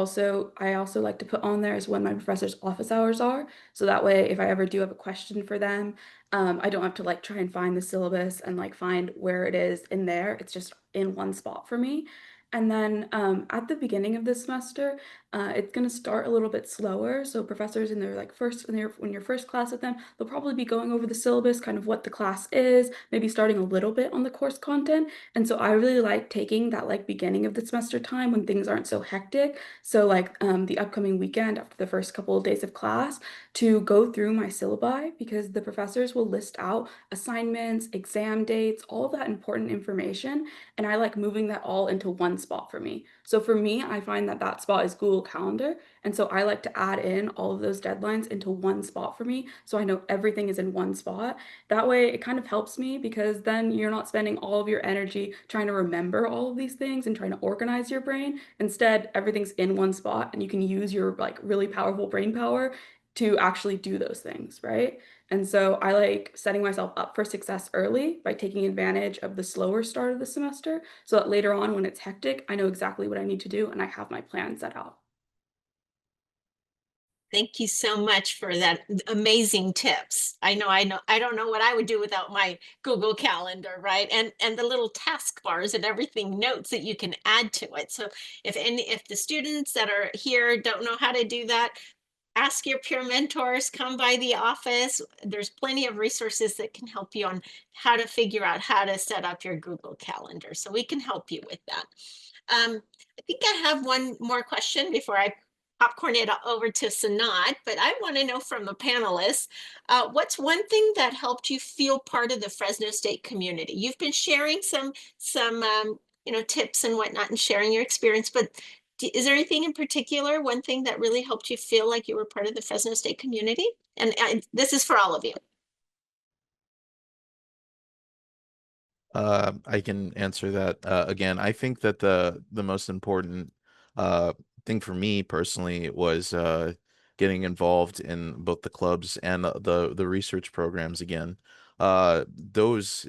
S11: I also like to put on there is when my professor's office hours are. So that way, if I ever do have a question for them, I don't have to like try and find the syllabus and like find where it is in there. It's just in one spot for me. And then at the beginning of the semester, it's going to start a little bit slower. So professors in their like first when you're first class with them, they'll probably be going over the syllabus, kind of what the class is, maybe starting a little bit on the course content. And so I really like taking that like beginning of the semester time when things aren't so hectic. So like the upcoming weekend after the first couple of days of class to go through my syllabi because the professors will list out assignments, exam dates, all of that important information. And I like moving that all into one spot for me. So for me, I find that that spot is Google Calendar. And so I like to add in all of those deadlines into one spot for me. So I know everything is in one spot. That way it kind of helps me because then you're not spending all of your energy trying to remember all of these things and trying to organize your brain. Instead, everything's in one spot and you can use your like really powerful brain power to actually do those things, right? And so I like setting myself up for success early by taking advantage of the slower start of the semester so that later on when it's hectic, I know exactly what I need to do and I have my plan set out.
S9: Thank you so much for that amazing tips. I don't know what I would do without my Google Calendar, right? And the little taskbars and everything, notes that you can add to it. So if the students that are here don't know how to do that, ask your peer mentors, come by the office. There's plenty of resources that can help you on how to figure out how to set up your Google Calendar. So we can help you with that. I think I have one more question before I popcorn it over to Sanat, but I want to know from the panelists, what's one thing that helped you feel part of the Fresno State community? You've been sharing some tips and whatnot and sharing your experience, but is there anything in particular, one thing that really helped you feel like you were part of the Fresno State community? And this is for all of you.
S12: I can answer that. Again, I think that the most important uh, thing for me personally was getting involved in both the clubs and the research programs again. Those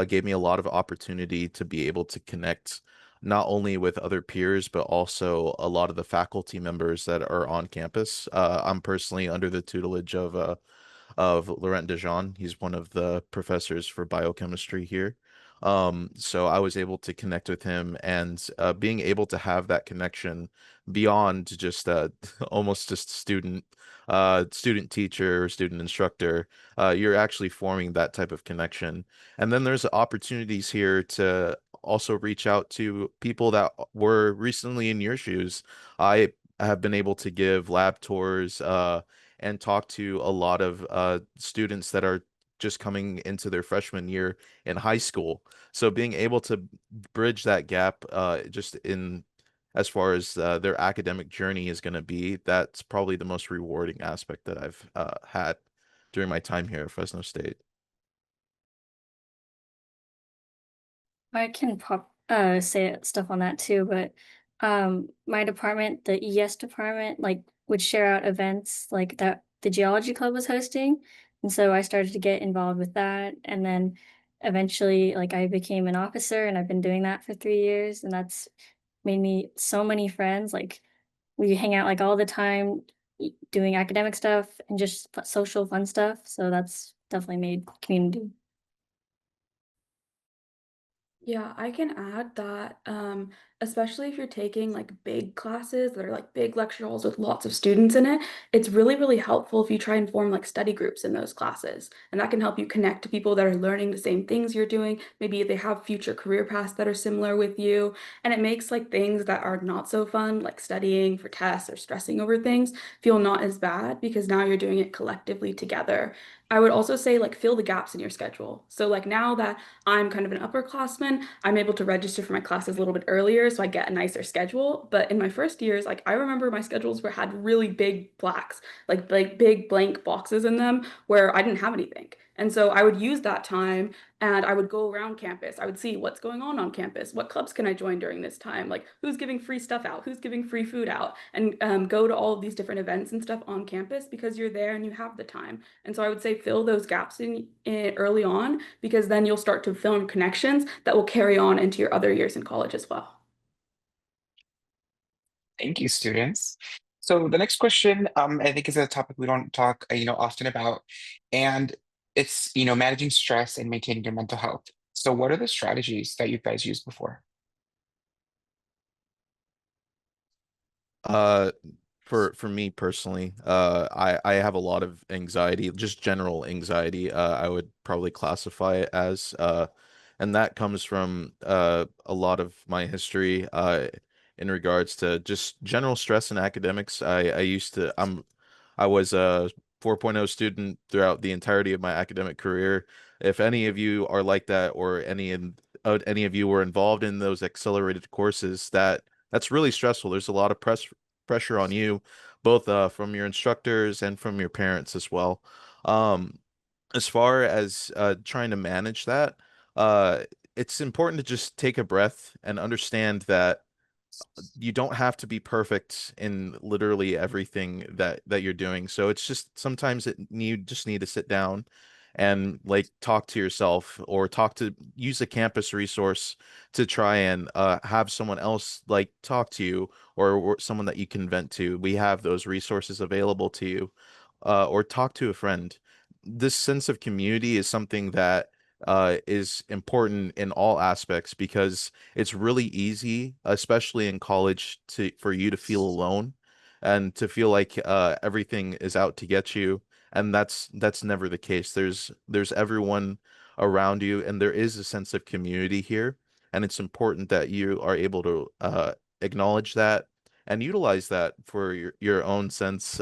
S12: gave me a lot of opportunity to be able to connect not only with other peers, but also a lot of the faculty members that are on campus. I'm personally under the tutelage of Laurent Dejean. He's one of the professors for biochemistry here. So I was able to connect with him and being able to have that connection beyond just almost just student teacher, student instructor, you're actually forming that type of connection. And then there's opportunities here to also reach out to people that were recently in your shoes. I have been able to give lab tours, and talk to a lot of students that are just coming into their freshman year in high school. So being able to bridge that gap, just in as far as their academic journey is going to be, that's probably the most rewarding aspect that I've had during my time here at Fresno State.
S13: I can say stuff on that too, but my department, the ES department, like would share out events like that the geology club was hosting. And so I started to get involved with that. And then eventually like I became an officer and I've been doing that for 3 years. And that's made me so many friends. Like we hang out like all the time doing academic stuff and just social fun stuff. So that's definitely made community.
S11: Yeah, I can add that, especially if you're taking like big classes that are like big lecture halls with lots of students in it, it's really, really helpful if you try and form like study groups in those classes. And that can help you connect to people that are learning the same things you're doing. Maybe they have future career paths that are similar with you. And it makes like things that are not so fun, like studying for tests or stressing over things, feel not as bad because now you're doing it collectively together. I would also say like fill the gaps in your schedule. So like now that I'm kind of an upperclassman, I'm able to register for my classes a little bit earlier, so I get a nicer schedule. But in my first years, like I remember my schedules were had really big blacks, like big blank boxes in them where I didn't have anything. And so I would use that time and I would go around campus. I would see what's going on campus. What clubs can I join during this time? Like who's giving free stuff out? Who's giving free food out? And go to all of these different events and stuff on campus because you're there and you have the time. And so I would say fill those gaps in early on because then you'll start to form connections that will carry on into your other years in college as well.
S10: Thank you, students. So the next question, I think is a topic we don't talk, often about, and it's, managing stress and maintaining your mental health. So what are the strategies that you guys used before?
S12: Uh, for me personally, I have a lot of anxiety, just general anxiety. I would probably classify it as, and that comes from a lot of my history in regards to just general stress in academics. I was a 4.0 student throughout the entirety of my academic career. If any of you are like that, or any of you were involved in those accelerated courses, that that's really stressful. There's a lot of pressure on you, both from your instructors and from your parents as well. Um, as far as trying to manage that, uh, it's important to just take a breath and understand that you don't have to be perfect in literally everything that you're doing. So it's just sometimes you just need to sit down and like talk to yourself or use a campus resource to try and have someone else like talk to you, or someone that you can vent to. We have those resources available to you, or talk to a friend. This sense of community is something that is important in all aspects, because it's really easy, especially in college, for you to feel alone and to feel like everything is out to get you. And that's never the case. There's everyone around you, and there is a sense of community here. And it's important that you are able to acknowledge that and utilize that for your own sense,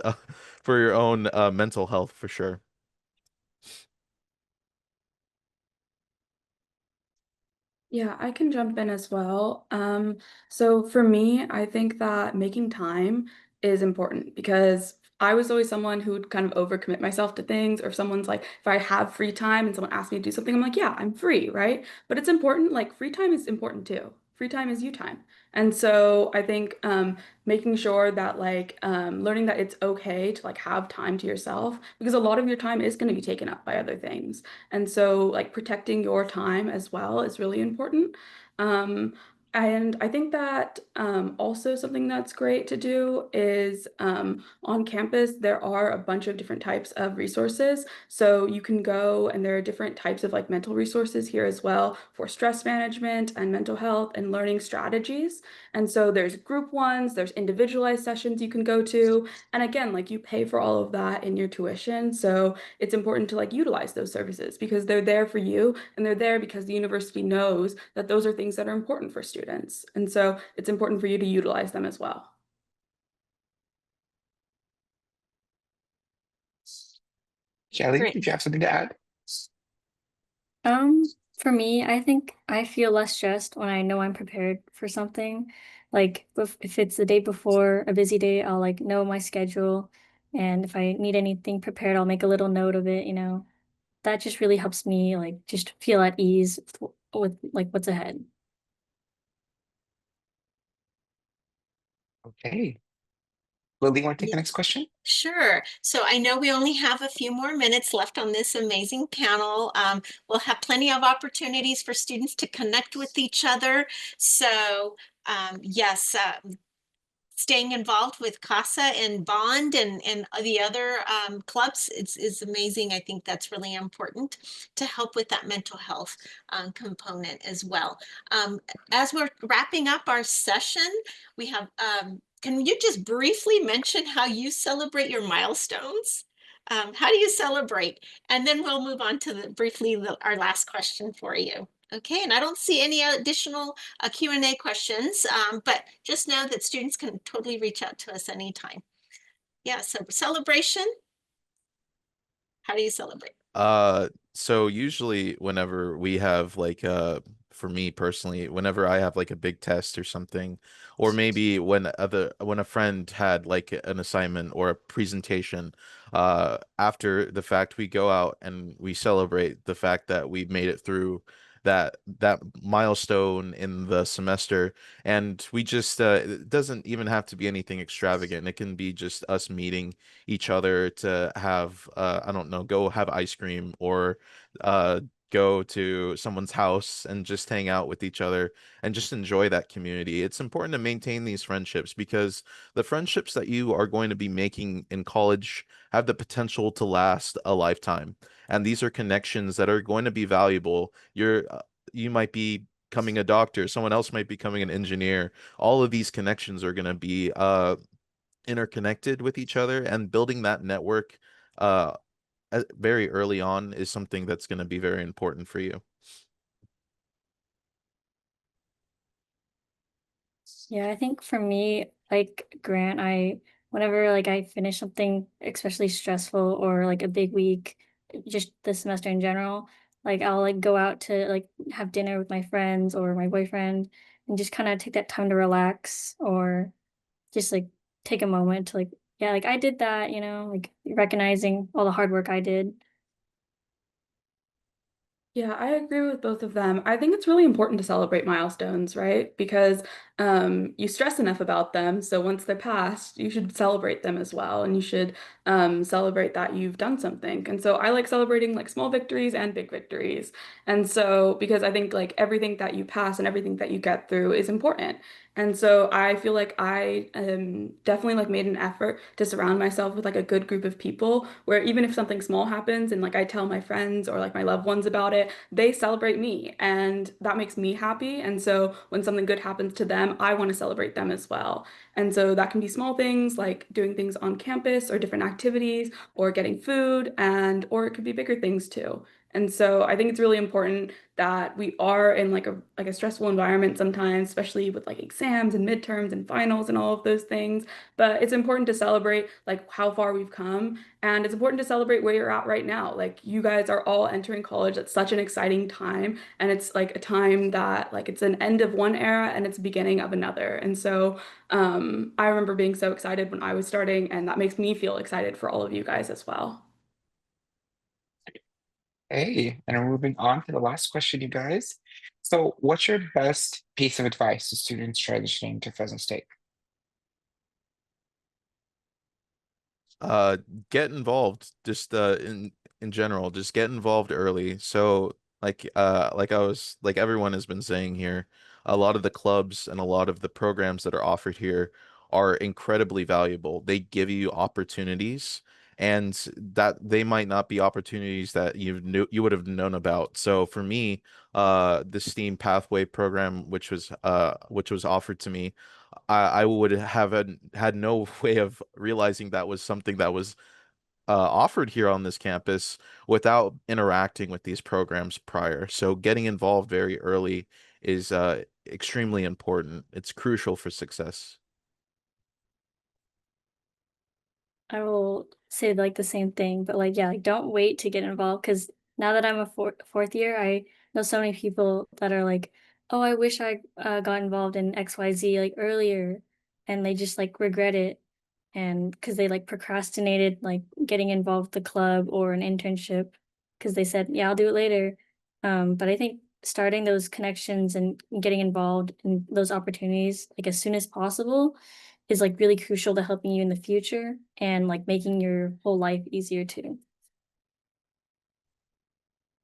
S12: for your own mental health, for sure.
S11: Yeah, I can jump in as well. So for me, I think that making time is important because I was always someone who would kind of overcommit myself to things, or if someone's like, if I have free time and someone asks me to do something, I'm like, yeah, I'm free, right? But it's important, like free time is important too. Free time is you time. And so I think making sure that learning that it's okay to like have time to yourself, because a lot of your time is going to be taken up by other things. And so, like, protecting your time as well is really important. Um, and I think that also something that's great to do is on campus, there are a bunch of different types of resources. So you can go, and there are different types of like mental resources here as well for stress management and mental health and learning strategies. And so there's group ones, there's individualized sessions you can go to. And again, like you pay for all of that in your tuition. So it's important to like utilize those services because they're there for you, and they're there because the university knows that those are things that are important for students. And so it's important for you to utilize them as well.
S10: Kelly,
S9: Great.
S10: did you have something to add?
S13: For me, I think I feel less stressed when I know I'm prepared for something. Like if it's the day before a busy day, I'll like know my schedule. And if I need anything prepared, I'll make a little note of it, you know. That just really helps me like just feel at ease with like what's ahead.
S10: Okay. Lily, you want to take
S9: Yeah.
S10: the next question?
S9: Sure. So I know we only have a few more minutes left on this amazing panel. We'll have plenty of opportunities for students to connect with each other. So yes, staying involved with CASA and Bond and the other clubs is amazing. I think that's really important to help with that mental health component as well. As we're wrapping up our session, we have, can you just briefly mention how you celebrate your milestones? How do you celebrate? And then we'll move on to our last question for you. Okay, and I don't see any additional Q&A questions, but just know that students can totally reach out to us anytime. Yeah, so celebration, how do you celebrate?
S12: So usually whenever we have like for me personally, whenever I have like a big test or something, or maybe when a friend had like an assignment or a presentation, after the fact we go out and we celebrate the fact that we made it through that milestone in the semester. And we just it doesn't even have to be anything extravagant. It can be just us meeting each other to have I don't know, go have ice cream, or uh go to someone's house and just hang out with each other and just enjoy that community. It's important to maintain these friendships, because the friendships that you are going to be making in college have the potential to last a lifetime. And these are connections that are going to be valuable. You might be becoming a doctor, someone else might be becoming an engineer. All of these connections are going to be interconnected with each other, and building that network uh very early on is something that's going to be very important for you.
S13: Yeah, I think for me, like Grant, whenever like I finish something especially stressful or like a big week, just the semester in general, like I'll like go out to like have dinner with my friends or my boyfriend, and just kind of take that time to relax or just like take a moment to like, yeah, like I did that, you know, like recognizing all the hard work I did.
S11: Yeah, I agree with both of them. I think it's really important to celebrate milestones, right? Because you stress enough about them, so once they're passed, you should celebrate them as well, and you should celebrate that you've done something. And so I like celebrating like small victories and big victories. And so because I think like everything that you pass and everything that you get through is important. And so I feel like I definitely like made an effort to surround myself with like a good group of people where even if something small happens and like I tell my friends or like my loved ones about it, they celebrate me and that makes me happy. And so when something good happens to them, I want to celebrate them as well. And so that can be small things like doing things on campus or different activities or getting food and or it could be bigger things too. And so I think it's really important that we are in like a stressful environment sometimes, especially with like exams and midterms and finals and all of those things. But it's important to celebrate like how far we've come, and it's important to celebrate where you're at right now. Like you guys are all entering college at such an exciting time, and it's like a time that like it's an end of one era and it's a beginning of another. And so I remember being so excited when I was starting, and that makes me feel excited for all of you guys as well.
S10: Hey, and we're moving on to the last question, you guys. So, what's your best piece of advice to students transitioning to Fresno State?
S12: Uh, get involved just in general, just get involved early. So like I was like everyone has been saying here, a lot of the clubs and a lot of the programs that are offered here are incredibly valuable. They give you opportunities and that they might not be opportunities that you would have known about. So for me, the STEAM pathway program which was offered to me, I would have had no way of realizing that was something that was offered here on this campus without interacting with these programs prior. So getting involved very early is extremely important. It's crucial for success.
S13: I will say like the same thing, but like, yeah, like don't wait to get involved because now that I'm a fourth year, I know so many people that are like, oh, I wish I got involved in XYZ like earlier, and they just like regret it. And because they like procrastinated like getting involved with the club or an internship because they said, yeah, I'll do it later. But I think starting those connections and getting involved in those opportunities like as soon as possible is like really crucial to helping you in the future and like making your whole life easier too.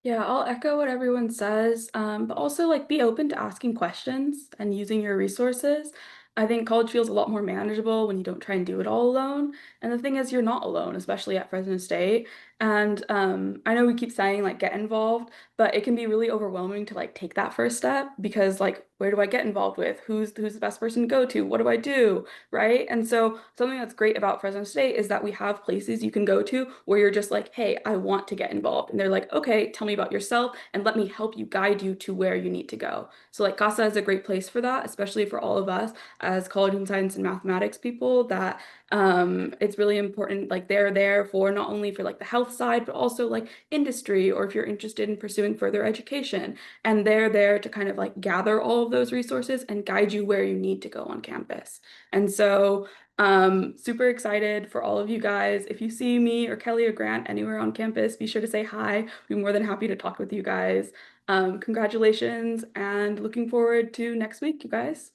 S11: Yeah, I'll echo what everyone says, but also like be open to asking questions and using your resources. I think college feels a lot more manageable when you don't try and do it all alone. And the thing is, you're not alone, especially at Fresno State. And I know we keep saying like get involved, but it can be really overwhelming to like take that first step because like where do I get involved with? Who's the best person to go to? What do I do? Right? And so something that's great about Fresno State is that we have places you can go to where you're just like, hey, I want to get involved. And they're like, okay, tell me about yourself and let me help you guide you to where you need to go. So like CASA is a great place for that, especially for all of us as college and science and mathematics people that it's really important like they're there for not only for like the health side but also like industry or if you're interested in pursuing further education, and they're there to kind of like gather all of those resources and guide you where you need to go on campus. And so super excited for all of you guys. If you see me or Kelly or Grant anywhere on campus, be sure to say hi. We'd be more than happy to talk with you guys. Congratulations and looking forward to next week, you guys.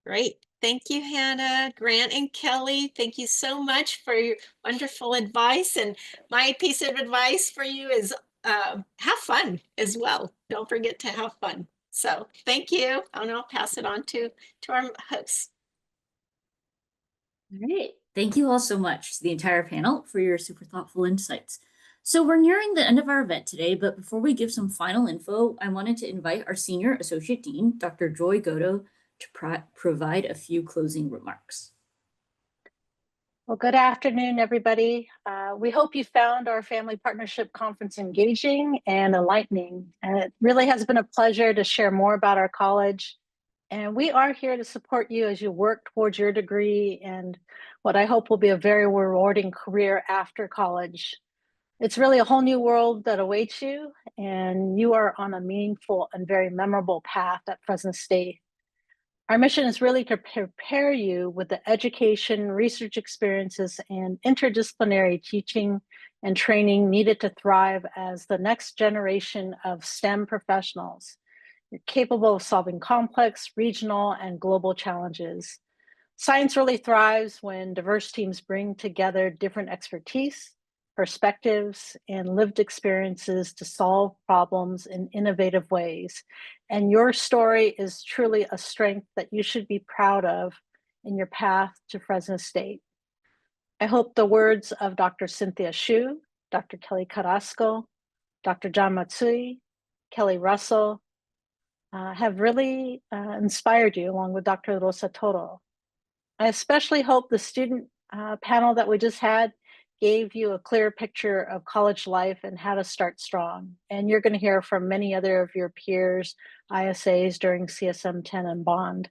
S9: Great. Thank you, Hannah, Grant, and Kelly. Thank you so much for your wonderful advice. And my piece of advice for you is have fun as well. Don't forget to have fun. So thank you. And I'll pass it on to our hosts.
S3: All right. Thank you all so much to the entire panel for your super thoughtful insights. So we're nearing the end of our event today, but before we give some final info, I wanted to invite our Senior Associate Dean, Dr. Joy Goto, to provide a few closing remarks.
S14: Well, good afternoon, everybody. We hope you found our Family Partnership Conference engaging and enlightening. And it really has been a pleasure to share more about our college. And we are here to support you as you work towards your degree and what I hope will be a very rewarding career after college. It's really a whole new world that awaits you, and you are on a meaningful and very memorable path at Fresno State. Our mission is really to prepare you with the education, research experiences, and interdisciplinary teaching and training needed to thrive as the next generation of STEM professionals. You're capable of solving complex, regional, and global challenges. Science really thrives when diverse teams bring together different expertise, perspectives, and lived experiences to solve problems in innovative ways. And your story is truly a strength that you should be proud of in your path to Fresno State. I hope the words of Dr. Cynthia Hsu, Dr. Kelly Carrasco, Dr. John Matsui, Kelly Russell have really inspired you, along with Dr. Rosa Toro. I especially hope the student panel that we just had gave you a clear picture of college life and how to start strong. And you're going to hear from many other of your peers, ISAs during CSM 10 and Bond.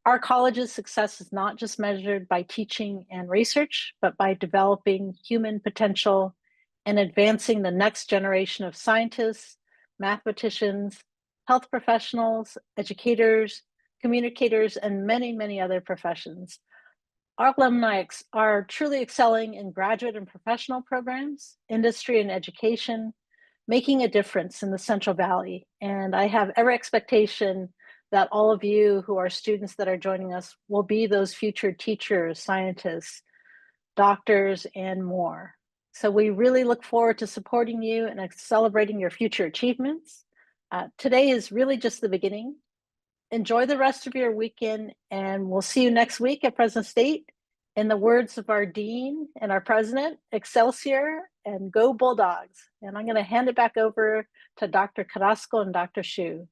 S14: Our college's success is not just measured by teaching and research, but by developing human potential and advancing the next generation of scientists, mathematicians, health professionals, educators, communicators, and many, many other professions. Our alumni are truly excelling in graduate and professional programs, industry and education, making a difference in the Central Valley. And I have every expectation that all of you who are students that are joining us will be those future teachers, scientists, doctors, and more. So we really look forward to supporting you and celebrating your future achievements. Today is really just the beginning. Enjoy the rest of your weekend, and we'll see you next week at Fresno State. In the words of our dean and our president, Excelsior and go Bulldogs. And I'm going to hand it back over to Dr. Carrasco and Dr. Hsu.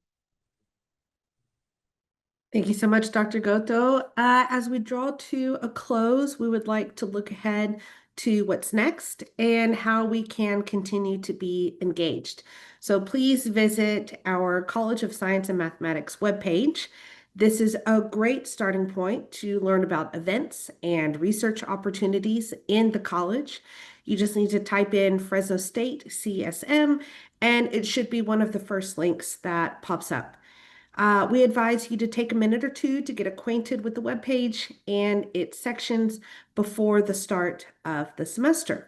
S2: Thank you so much, Dr. Goto. As we draw to a close, we would like to look ahead to what's next and how we can continue to be engaged. So please visit our College of Science and Mathematics webpage. This is a great starting point to learn about events and research opportunities in the college. You just need to type in Fresno State CSM, and it should be one of the first links that pops up. We advise you to take a minute or two to get acquainted with the webpage and its sections before the start of the semester.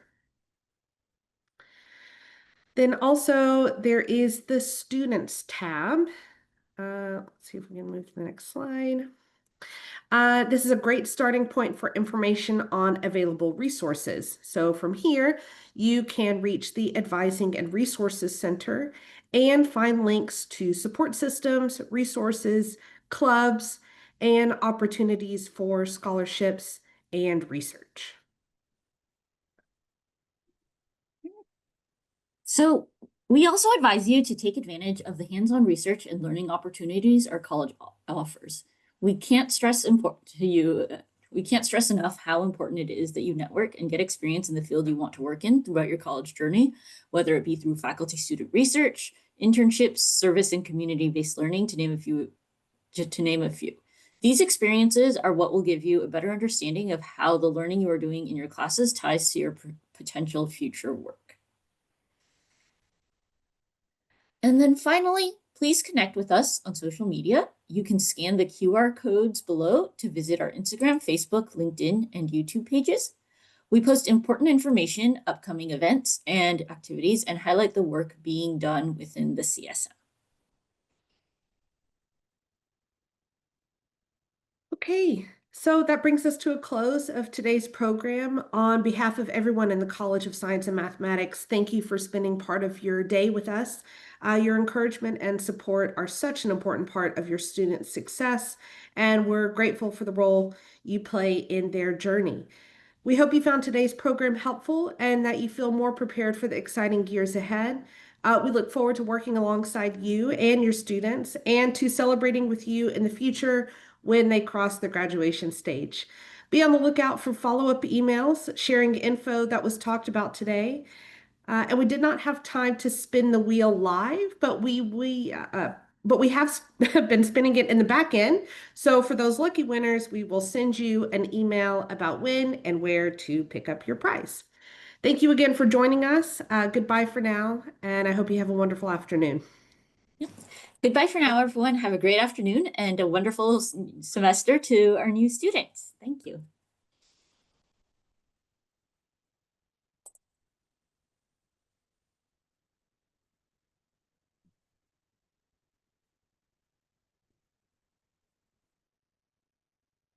S2: Then also there is the Students tab. Let's see if we can move to the next slide. This is a great starting point for information on available resources. So from here, you can reach the Advising and Resources Center and find links to support systems, resources, clubs, and opportunities for scholarships and research.
S3: So we also advise you to take advantage of the hands-on research and learning opportunities our college offers. We can't stress enough how important it is that you network and get experience in the field you want to work in throughout your college journey, whether it be through faculty-student research, internships, service, and community-based learning, to name a few. These experiences are what will give you a better understanding of how the learning you are doing in your classes ties to your potential future work. And then finally, please connect with us on social media. You can scan the QR codes below to visit our Instagram, Facebook, LinkedIn, and YouTube pages. We post important information, upcoming events, and activities, and highlight the work being done within the CSM.
S2: Okay, so that brings us to a close of today's program. On behalf of everyone in the College of Science and Mathematics, thank you for spending part of your day with us. Your encouragement and support are such an important part of your students' success, and we're grateful for the role you play in their journey. We hope you found today's program helpful and that you feel more prepared for the exciting years ahead. We look forward to working alongside you and your students and to celebrating with you in the future when they cross the graduation stage. Be on the lookout for follow-up emails sharing info that was talked about today. And we did not have time to spin the wheel live, but we have been spinning it in the back end. So for those lucky winners, we will send you an email about when and where to pick up your prize. Thank you again for joining us. Goodbye for now, and I hope you have a wonderful afternoon.
S3: Yep. Goodbye for now, everyone. Have a great afternoon and a wonderful semester to our new students. Thank you.